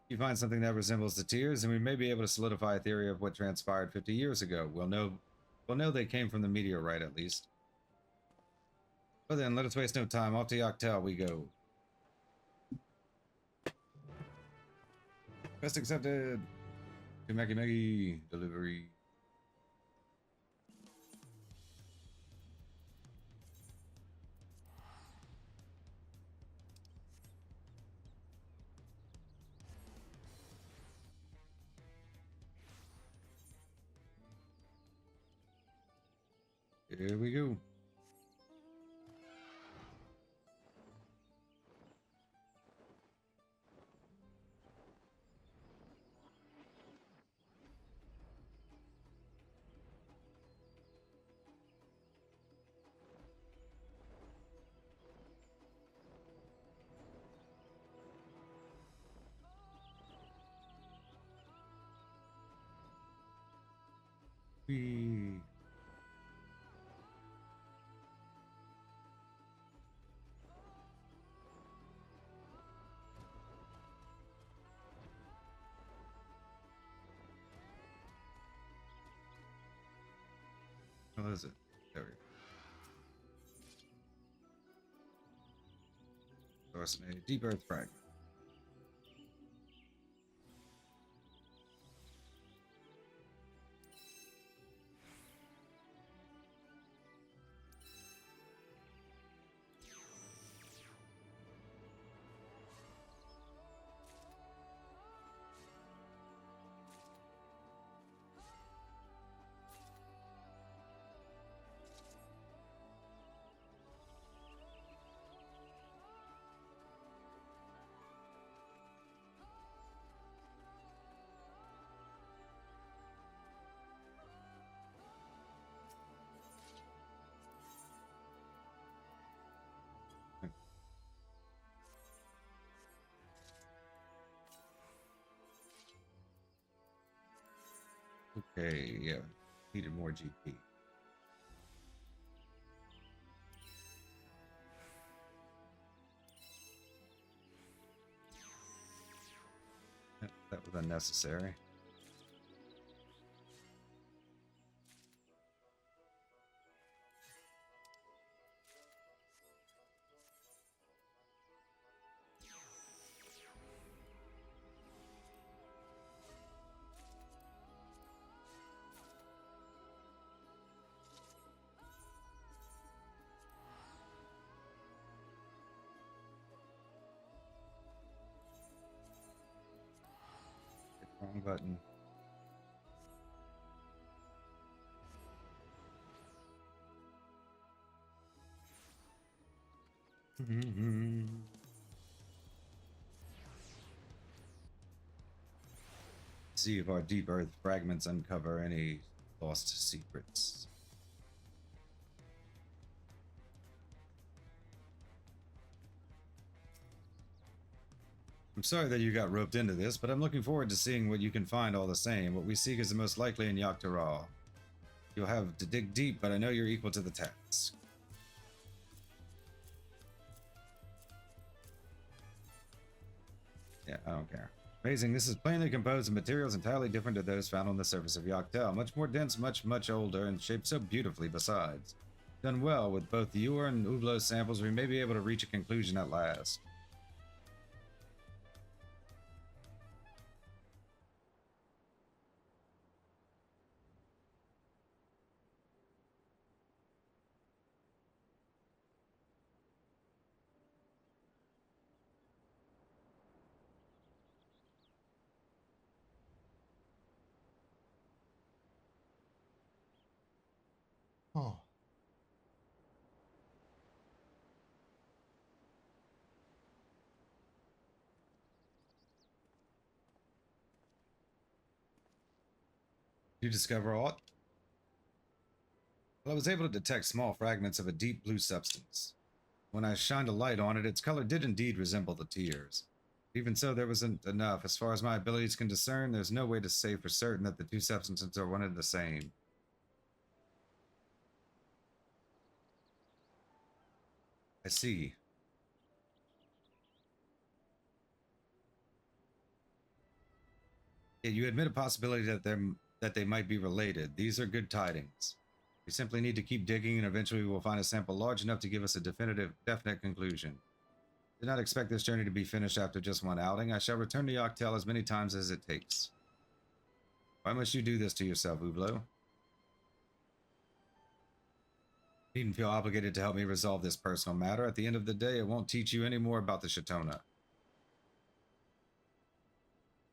If you find something that resembles the tears, then we may be able to solidify a theory of what transpired 50 years ago. We'll know they came from the meteorite, at least. But then, let us waste no time. Off to Yaktel we go. Quest accepted. Wachumeqimeqi delivery. Here we go. Whee. What is it? There we go. Source a deep earth fragment. Okay, yeah. Needed more GP. That was unnecessary. Wrong button. See if our deep earth fragments uncover any lost secrets. I'm sorry that you got roped into this, but I'm looking forward to seeing what you can find all the same. What we seek is the most likely in Yogg-Tara. You'll have to dig deep, but I know you're equal to the task. Yeah, I don't care. Amazing, this is plainly composed of materials entirely different to those found on the surface of Yogg-Tara. Much more dense, much older, and shaped so beautifully besides. Done well with both your and Ublo's samples, we may be able to reach a conclusion at last. Oh. You discover aught? Well, I was able to detect small fragments of a deep blue substance. When I shined a light on it, its color did indeed resemble the tears. Even so, there wasn't enough. As far as my abilities can discern, there's no way to say for certain that the two substances are one and the same. I see. Yeah, you admit a possibility that they might be related. These are good tidings. We simply need to keep digging, and eventually we will find a sample large enough to give us a definite conclusion. Did not expect this journey to be finished after just one outing. I shall return to Yogg-Tara as many times as it takes. Why must you do this to yourself, Ublo? You needn't feel obligated to help me resolve this personal matter. At the end of the day, it won't teach you any more about the Shatona.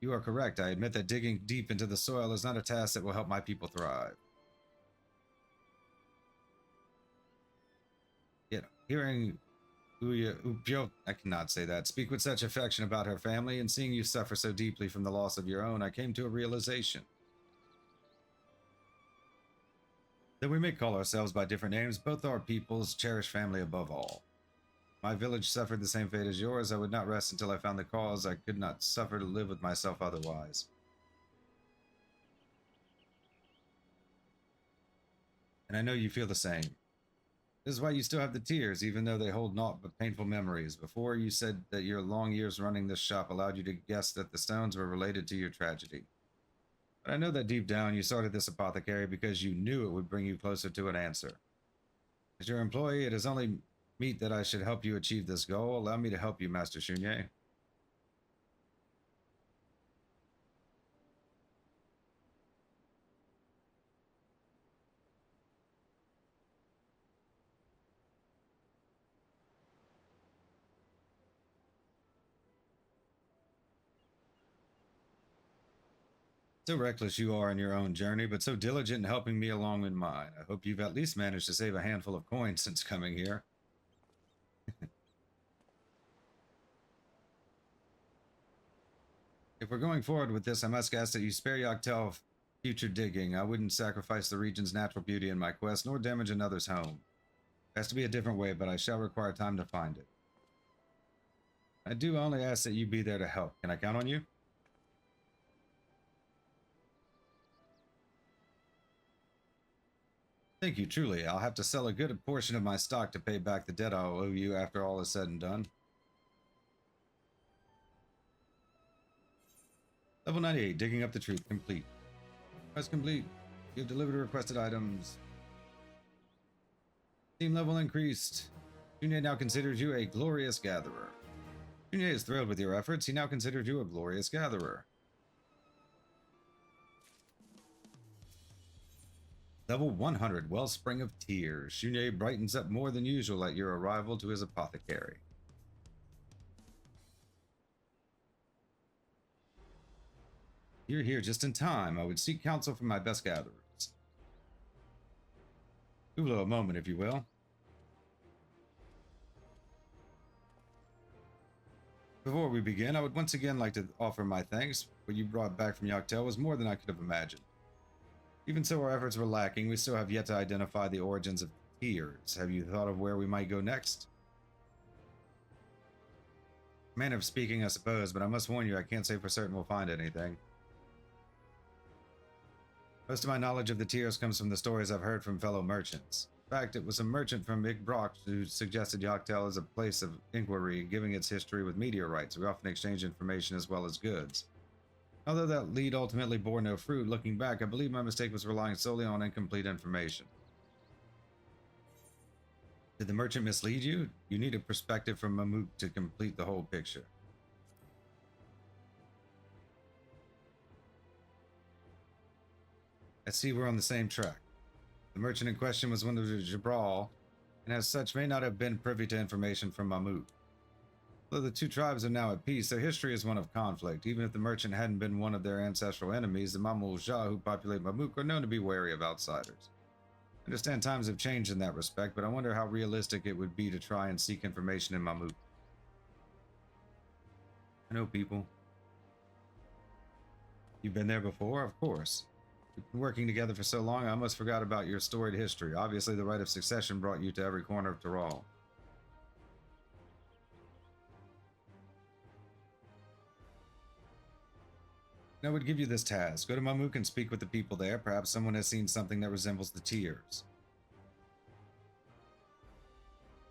You are correct. I admit that digging deep into the soil is not a task that will help my people thrive. Yet, hearing Upyo, I cannot say that, speak with such affection about her family, and seeing you suffer so deeply from the loss of your own, I came to a realization. That we may call ourselves by different names, both our peoples cherish family above all. My village suffered the same fate as yours. I would not rest until I found the cause. I could not suffer to live with myself otherwise. And I know you feel the same. This is why you still have the tears, even though they hold naught but painful memories. Before, you said that your long years running this shop allowed you to guess that the stones were related to your tragedy. But I know that deep down you started this apothecary because you knew it would bring you closer to an answer. As your employee, it is only meet that I should help you achieve this goal. Allow me to help you, Master Shunye. So reckless you are in your own journey, but so diligent in helping me along in mine. I hope you've at least managed to save a handful of coins since coming here. If we're going forward with this, I must ask that you spare Yogg-Tara future digging. I wouldn't sacrifice the region's natural beauty in my quest, nor damage another's home. It has to be a different way, but I shall require time to find it. I do only ask that you be there to help. Can I count on you? Thank you, truly. I'll have to sell a good portion of my stock to pay back the debt I'll owe you after all is said and done. Level 98, digging up the truth, complete. Quest complete. You've delivered requested items. Team level increased. Junior now considers you a glorious gatherer. Junior is thrilled with your efforts. He now considers you a glorious gatherer. Level 100, Wellspring of Tears. Junior brightens up more than usual at your arrival to his apothecary. You're here just in time. I would seek counsel from my best gatherers. Uvlo, a moment, if you will. Before we begin, I would once again like to offer my thanks. What you brought back from Yoctel was more than I could have imagined. Even so, our efforts were lacking. We still have yet to identify the origins of tears. Have you thought of where we might go next? Manner of speaking, I suppose, but I must warn you, I can't say for certain we'll find anything. Most of my knowledge of the tears comes from the stories I've heard from fellow merchants. In fact, it was a merchant from Brock who suggested Yoctel as a place of inquiry, giving its history with meteorites. We often exchange information as well as goods. Although that lead ultimately bore no fruit, looking back, I believe my mistake was relying solely on incomplete information. Did the merchant mislead you? You need a perspective from Mamuk to complete the whole picture. I see we're on the same track. The merchant in question was one of the Jabral, and as such may not have been privy to information from Mamuk. Though the two tribes are now at peace, their history is one of conflict. Even if the merchant hadn't been one of their ancestral enemies, the Mamul-Ja who populate Mamuk are known to be wary of outsiders. I understand times have changed in that respect, but I wonder how realistic it would be to try and seek information in Mamuk. I know people. You've been there before? Of course. We've been working together for so long, I almost forgot about your storied history. Obviously, the right of succession brought you to every corner of Taral. I would give you this task. Go to Mamuk and speak with the people there. Perhaps someone has seen something that resembles the tears.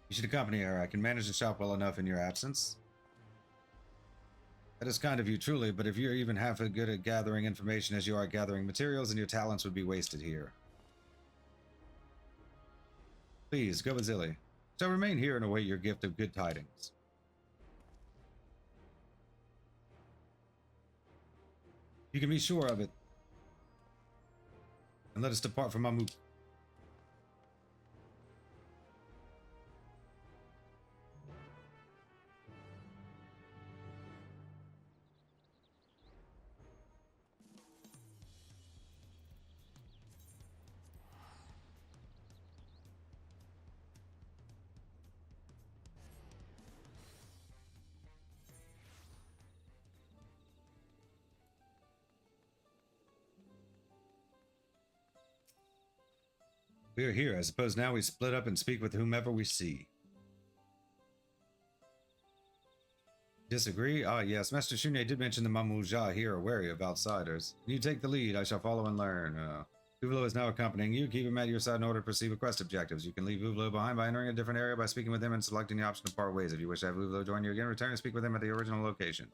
You should accompany her. I can manage the shop well enough in your absence. That is kind of you, truly, but if you're even half as good at gathering information as you are gathering materials, then your talents would be wasted here. Please, go with Zilly. Shall remain here and await your gift of good tidings. You can be sure of it. And let us depart from Mamuk. We are here. I suppose now we split up and speak with whomever we see. Disagree? Ah, yes. Master Shunye did mention the Mamul-Ja here are wary of outsiders. You take the lead. I shall follow and learn. Uvlo is now accompanying you. Keep him at your side in order to proceed with quest objectives. You can leave Uvlo behind by entering a different area by speaking with him and selecting the option to part ways. If you wish to have Uvlo join you again, return and speak with him at the original location.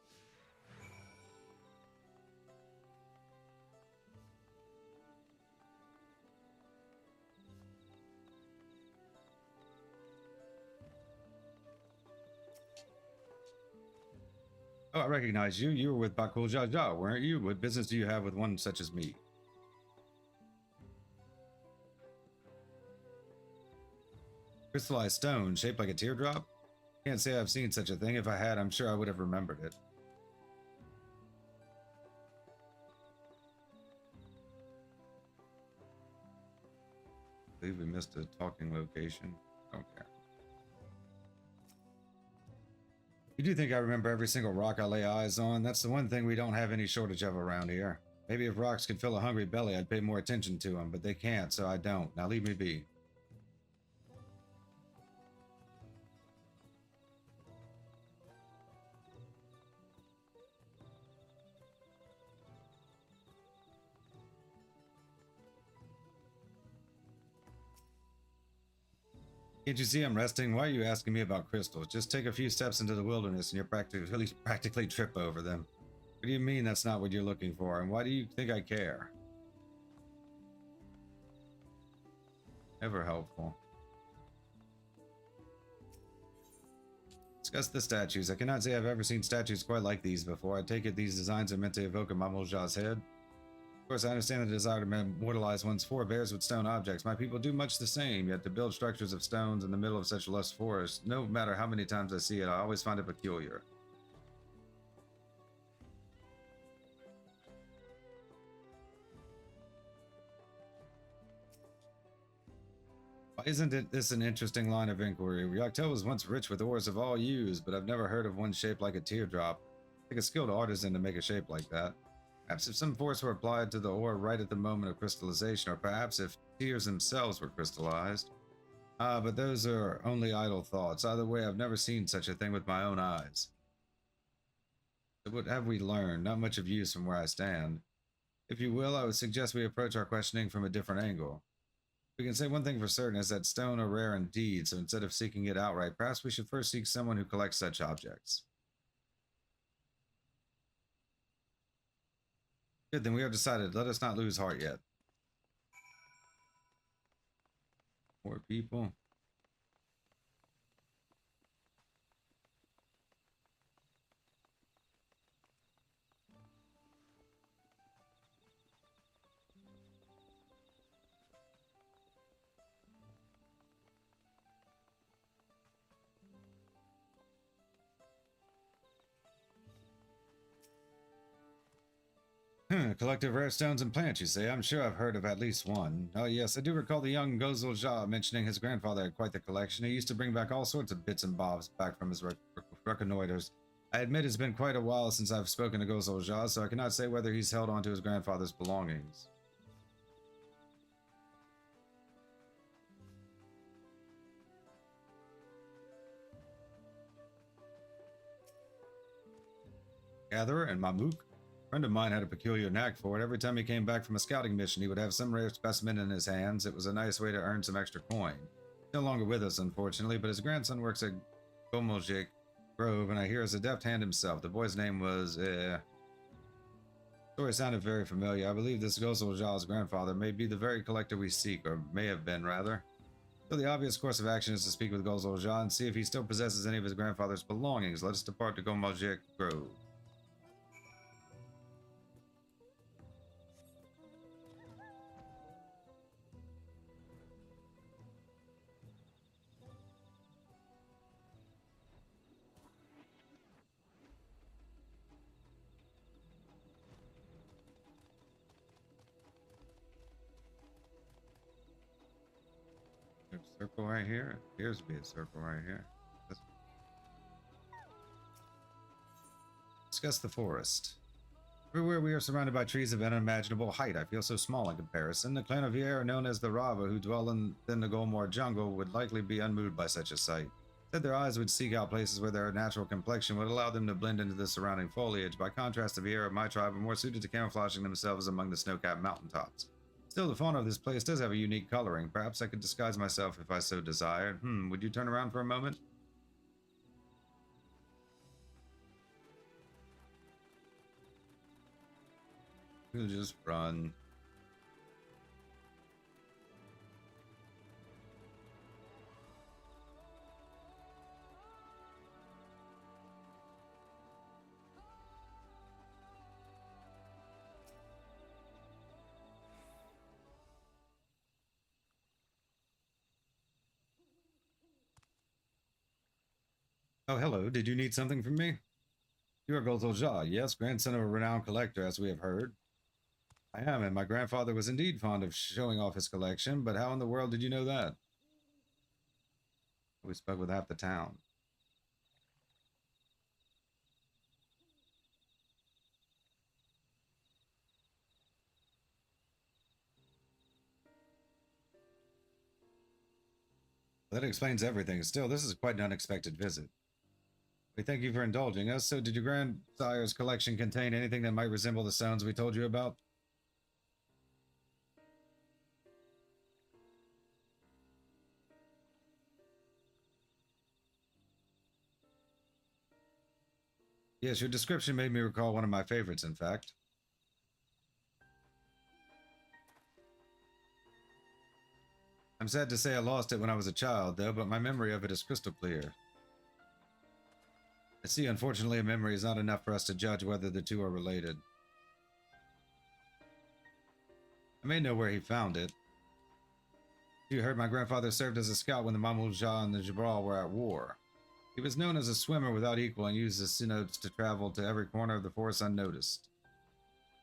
Oh, I recognize you. You were with Bakul Jaja, weren't you? What business do you have with one such as me? Crystallized stone, shaped like a teardrop? Can't say I've seen such a thing. If I had, I'm sure I would have remembered it. I believe we missed a talking location. Okay. You do think I remember every single rock I lay eyes on? That's the one thing we don't have any shortage of around here. Maybe if rocks could fill a hungry belly, I'd pay more attention to them, but they can't, so I don't. Now leave me be. Can't you see I'm resting? Why are you asking me about crystals? Just take a few steps into the wilderness and you're practically trip over them. What do you mean that's not what you're looking for? And why do you think I care? Ever helpful. Discuss the statues. I cannot say I've ever seen statues quite like these before. I take it these designs are meant to evoke a Mamoja's head. Of course, I understand the desire to immortalize one's forebears with stone objects. My people do much the same, yet to build structures of stones in the middle of such lush forest, no matter how many times I see it, I always find it peculiar. Why isn't this an interesting line of inquiry? Ryoktel was once rich with ores of all hues, but I've never heard of one shaped like a teardrop. Take a skilled artisan to make a shape like that. Perhaps if some force were applied to the ore right at the moment of crystallization, or perhaps if tears themselves were crystallized. But those are only idle thoughts. Either way, I've never seen such a thing with my own eyes. So what have we learned? Not much of use from where I stand. If you will, I would suggest we approach our questioning from a different angle. We can say one thing for certain is that stone are rare indeed, so instead of seeking it outright, perhaps we should first seek someone who collects such objects. Good, then we have decided. Let us not lose heart yet. Poor people. Collective rare stones and plants, you say? I'm sure I've heard of at least one. Oh yes, I do recall the young Gozul Jia mentioning his grandfather had quite the collection. He used to bring back all sorts of bits and bobs back from his reconnoiters. I admit it's been quite a while since I've spoken to Gozul Jia, so I cannot say whether he's held on to his grandfather's belongings. Gatherer and Mamuk? A friend of mine had a peculiar knack for it. Every time he came back from a scouting mission, he would have some rare specimen in his hands. It was a nice way to earn some extra coin. He's no longer with us, unfortunately, but his grandson works at Gomojik Grove, and I hear is a deft hand himself. The boy's name was, story sounded very familiar. I believe this Gozul Jia's grandfather may be the very collector we seek, or may have been, rather. So the obvious course of action is to speak with Gozul Jia and see if he still possesses any of his grandfather's belongings. Let us depart to Gomojik Grove. Circle right here. Appears to be a circle right here. Discuss the forest. Everywhere we are surrounded by trees of unimaginable height. I feel so small in comparison. The clan of Viera, known as the Rava, who dwell in the Golmore jungle, would likely be unmoved by such a sight. Said their eyes would seek out places where their natural complexion would allow them to blend into the surrounding foliage. By contrast, the Viera of my tribe are more suited to camouflaging themselves among the snow-capped mountaintops. Still, the fauna of this place does have a unique coloring. Perhaps I could disguise myself if I so desired. Would you turn around for a moment? We'll just run. Oh, hello. Did you need something from me? You are Gozul Jia, yes, grandson of a renowned collector, as we have heard. I am, and my grandfather was indeed fond of showing off his collection, but how in the world did you know that? We spoke with half the town. That explains everything. Still, this is quite an unexpected visit. We thank you for indulging us. So, did your grandsire's collection contain anything that might resemble the stones we told you about? Yes, your description made me recall one of my favorites, in fact. I'm sad to say I lost it when I was a child, though, but my memory of it is crystal clear. I see, unfortunately, a memory is not enough for us to judge whether the two are related. I may know where he found it. You heard my grandfather served as a scout when the Mahmud Shah and the Jabral were at war. He was known as a swimmer without equal and used his cenotes to travel to every corner of the forest unnoticed.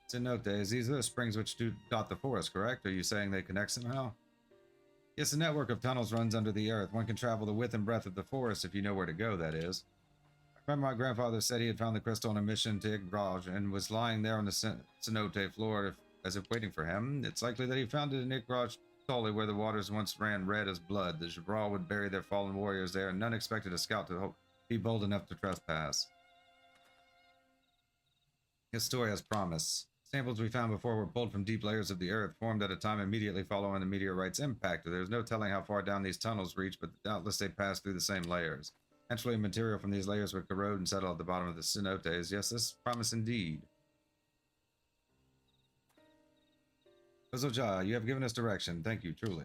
Cenotes, these are the springs which dot the forest, correct? Are you saying they connect somehow? Yes, a network of tunnels runs under the earth. One can travel the width and breadth of the forest if you know where to go, that is. I remember my grandfather said he had found the crystal on a mission to Igraj and was lying there on the cenote floor as if waiting for him. It's likely that he found it in Igraj Toli, where the waters once ran red as blood. The Jabral would bury their fallen warriors there, and none expected a scout to be bold enough to trespass. His story has promise. Samples we found before were pulled from deep layers of the earth, formed at a time immediately following the meteorite's impact. There's no telling how far down these tunnels reach, but doubtless they pass through the same layers. Eventually, material from these layers would corrode and settle at the bottom of the cenotes. Yes, this is promise indeed. Ozoja, you have given us direction. Thank you, truly.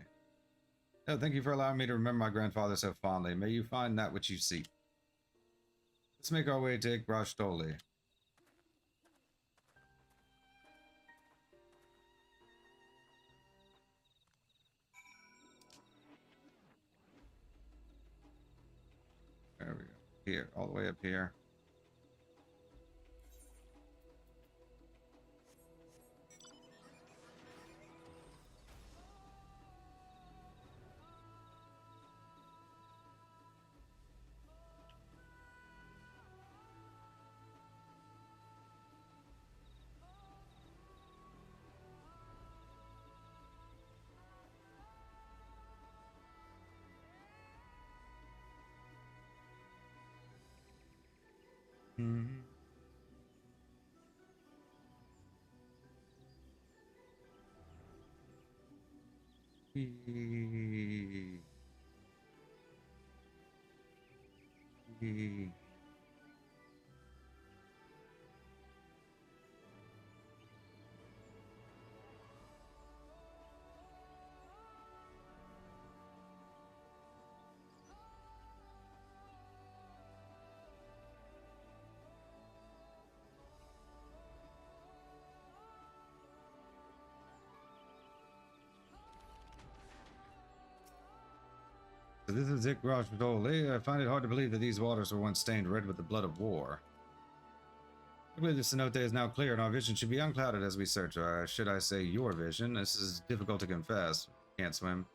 No, thank you for allowing me to remember my grandfather so fondly. May you find that which you seek. Let's make our way to Igraj Toli. There we go. Here, all the way up here. Mm-hmm. So this is Igraj Toli. I find it hard to believe that these waters were once stained red with the blood of war. I believe the cenote is now clear and our vision should be unclouded as we search, or should I say your vision. This is difficult to confess. Can't swim.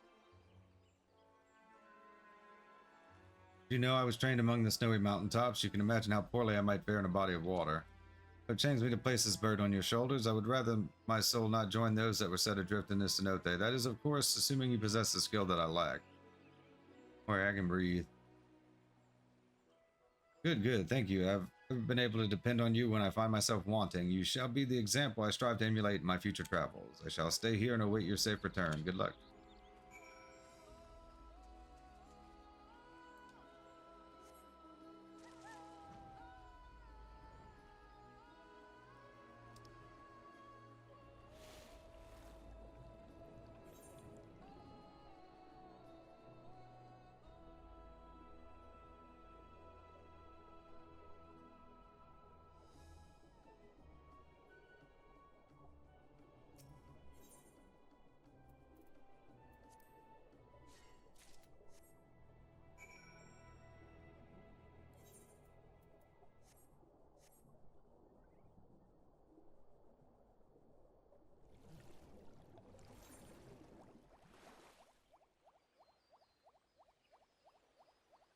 You know, I was trained among the snowy mountaintops. You can imagine how poorly I might fare in a body of water. If it changed me to place this burden on your shoulders, I would rather my soul not join those that were set adrift in this cenote. That is, of course, assuming you possess the skill that I lack. Or I can breathe. Good, good. Thank you. I've never been able to depend on you when I find myself wanting. You shall be the example I strive to emulate in my future travels. I shall stay here and await your safe return. Good luck.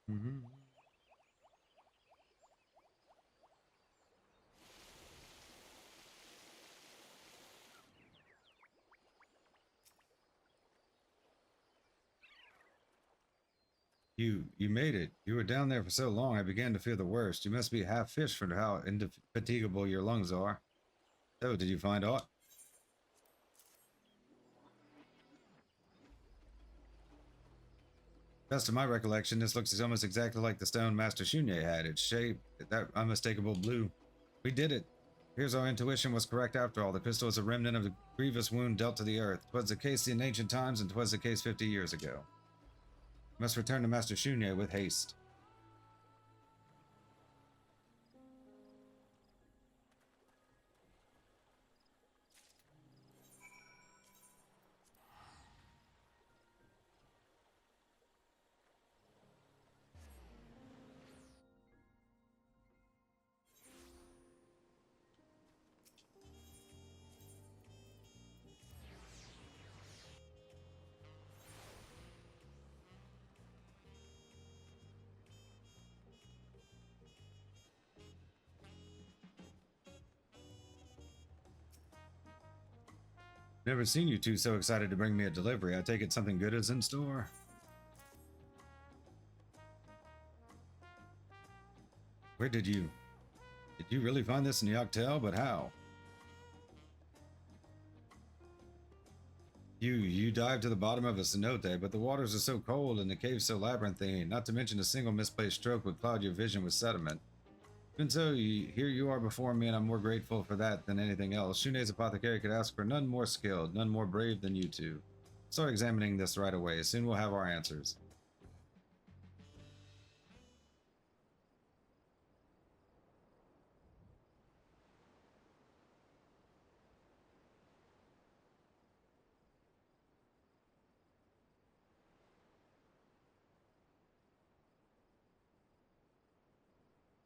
Mm-hmm. You made it. You were down there for so long, I began to fear the worst. You must be half fish for how indefatigable your lungs are. So, did you find aught? Best of my recollection, this looks almost exactly like the stone Master Shunye had. Its shape, that unmistakable blue. We did it. Here's our intuition was correct after all. The crystal is a remnant of the grievous wound dealt to the earth. 'Twas the case in ancient times, and 'twas the case 50 years ago. Must return to Master Shunye with haste. Never seen you two so excited to bring me a delivery. I take it something good is in store. Where did you really find this in the Octel? But how? You dived to the bottom of a cenote, but the waters are so cold and the caves so labyrinthine, not to mention a single misplaced stroke would cloud your vision with sediment. Even so, here you are before me, and I'm more grateful for that than anything else. Shune's apothecary could ask for none more skilled, none more brave than you two. Start examining this right away. Soon we'll have our answers.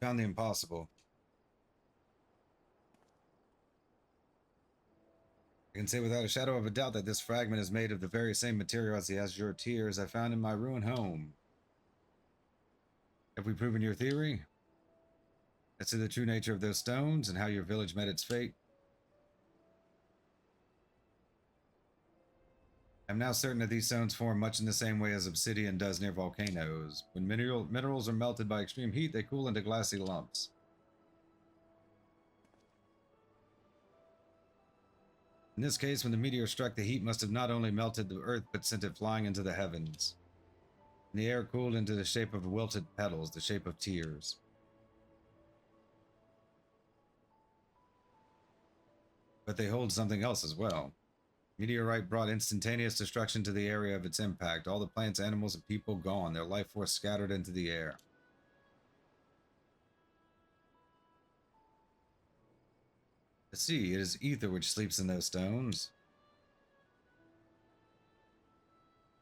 Found the impossible. I can say without a shadow of a doubt that this fragment is made of the very same material as the azure tears I found in my ruined home. Have we proven your theory? As to the true nature of those stones and how your village met its fate? I'm now certain that these stones form much in the same way as obsidian does near volcanoes. When minerals are melted by extreme heat, they cool into glassy lumps. In this case, when the meteor struck, the heat must have not only melted the earth, but sent it flying into the heavens. And the air cooled into the shape of wilted petals, the shape of tears. But they hold something else as well. Meteorite brought instantaneous destruction to the area of its impact. All the plants, animals, and people gone, their life force scattered into the air. See, it is ether which sleeps in those stones.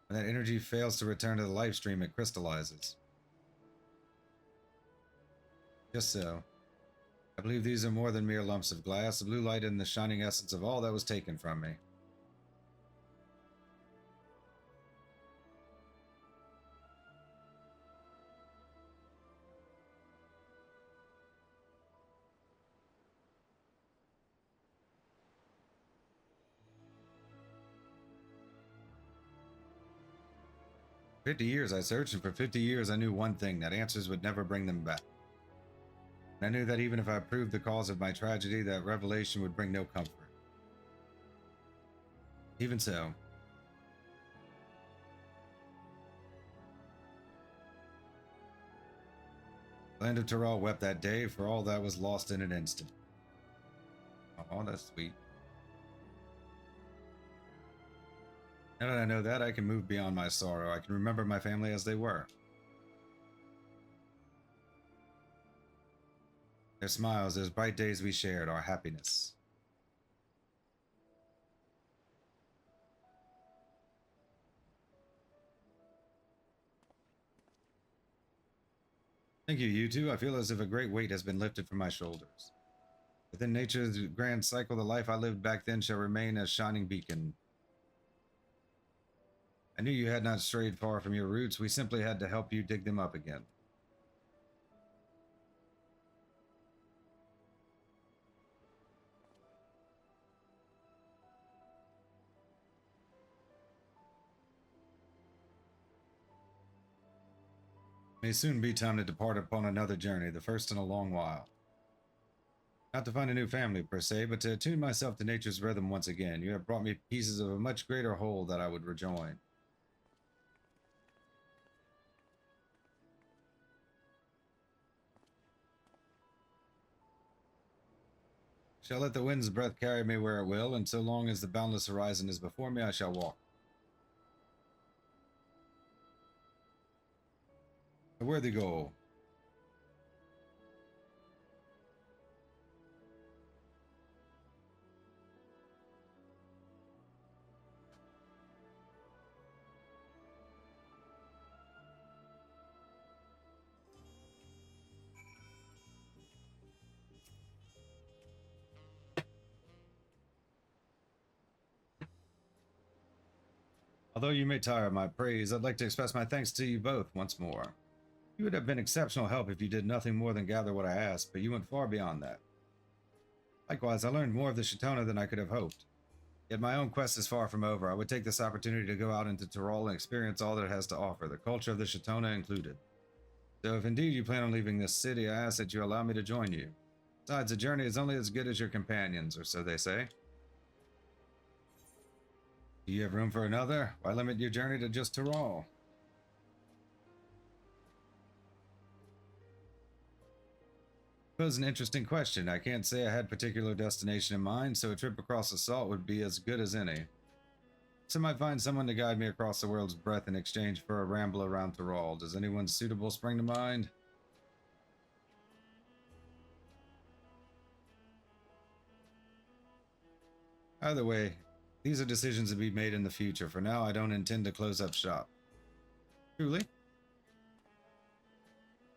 When that energy fails to return to the life stream, it crystallizes. Just so. I believe these are more than mere lumps of glass, the blue light and the shining essence of all that was taken from me. For 50 years I searched, and for 50 years I knew one thing, that answers would never bring them back. And I knew that even if I proved the cause of my tragedy, that revelation would bring no comfort. Even so. The land of Terral wept that day, for all that was lost in an instant. Oh, that's sweet. Now that I know that, I can move beyond my sorrow. I can remember my family as they were. Their smiles, those bright days we shared, our happiness. Thank you, you two. I feel as if a great weight has been lifted from my shoulders. Within nature's grand cycle, the life I lived back then shall remain a shining beacon. I knew you had not strayed far from your roots. We simply had to help you dig them up again. May soon be time to depart upon another journey, the first in a long while. Not to find a new family per se, but to attune myself to nature's rhythm once again. You have brought me pieces of a much greater whole that I would rejoin. Shall let the wind's breath carry me where it will, and so long as the boundless horizon is before me, I shall walk. A worthy goal. Although you may tire of my praise, I'd like to express my thanks to you both once more. You would have been exceptional help if you did nothing more than gather what I asked, but you went far beyond that. Likewise, I learned more of the Shitona than I could have hoped. Yet my own quest is far from over. I would take this opportunity to go out into Tyrol and experience all that it has to offer, the culture of the Shitona included. So if indeed you plan on leaving this city, I ask that you allow me to join you. Besides, a journey is only as good as your companions, or so they say. Do you have room for another? Why limit your journey to just Tyrol? Suppose an interesting question. I can't say I had a particular destination in mind, so a trip across the salt would be as good as any. So I might find someone to guide me across the world's breadth in exchange for a ramble around Tyrol. Does anyone suitable spring to mind? Either way, these are decisions to be made in the future. For now, I don't intend to close up shop. Truly?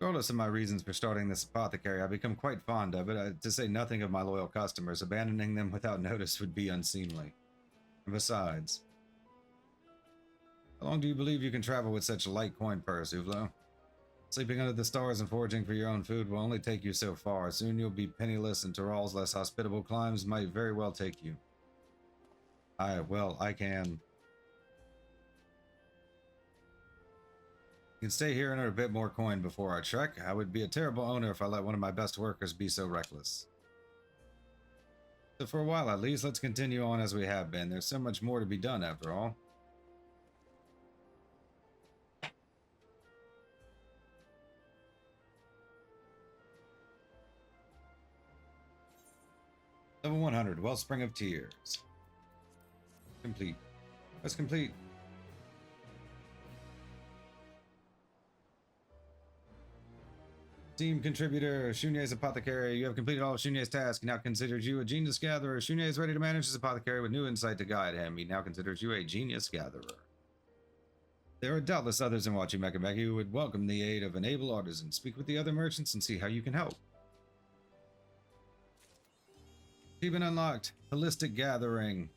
Regardless of my reasons for starting this apothecary, I've become quite fond of it, to say nothing of my loyal customers. Abandoning them without notice would be unseemly. And besides, how long do you believe you can travel with such a light coin purse, Uvlo? Sleeping under the stars and foraging for your own food will only take you so far. Soon you'll be penniless, and Tyrol's less hospitable climes might very well take you. I can. You can stay here and earn a bit more coin before our trek. I would be a terrible owner if I let one of my best workers be so reckless. So for a while at least, let's continue on as we have been. There's so much more to be done after all. Level 100, Wellspring of Tears. Complete. Quest complete. Team contributor, Shunye's apothecary. You have completed all of Shunye's tasks. He now considers you a genius gatherer. Shunye is ready to manage his apothecary with new insight to guide him. He now considers you a genius gatherer. There are doubtless others in Wachumeqimeqi who would welcome the aid of an able artisan. Speak with the other merchants and see how you can help. Achievement unlocked. Holistic Gathering.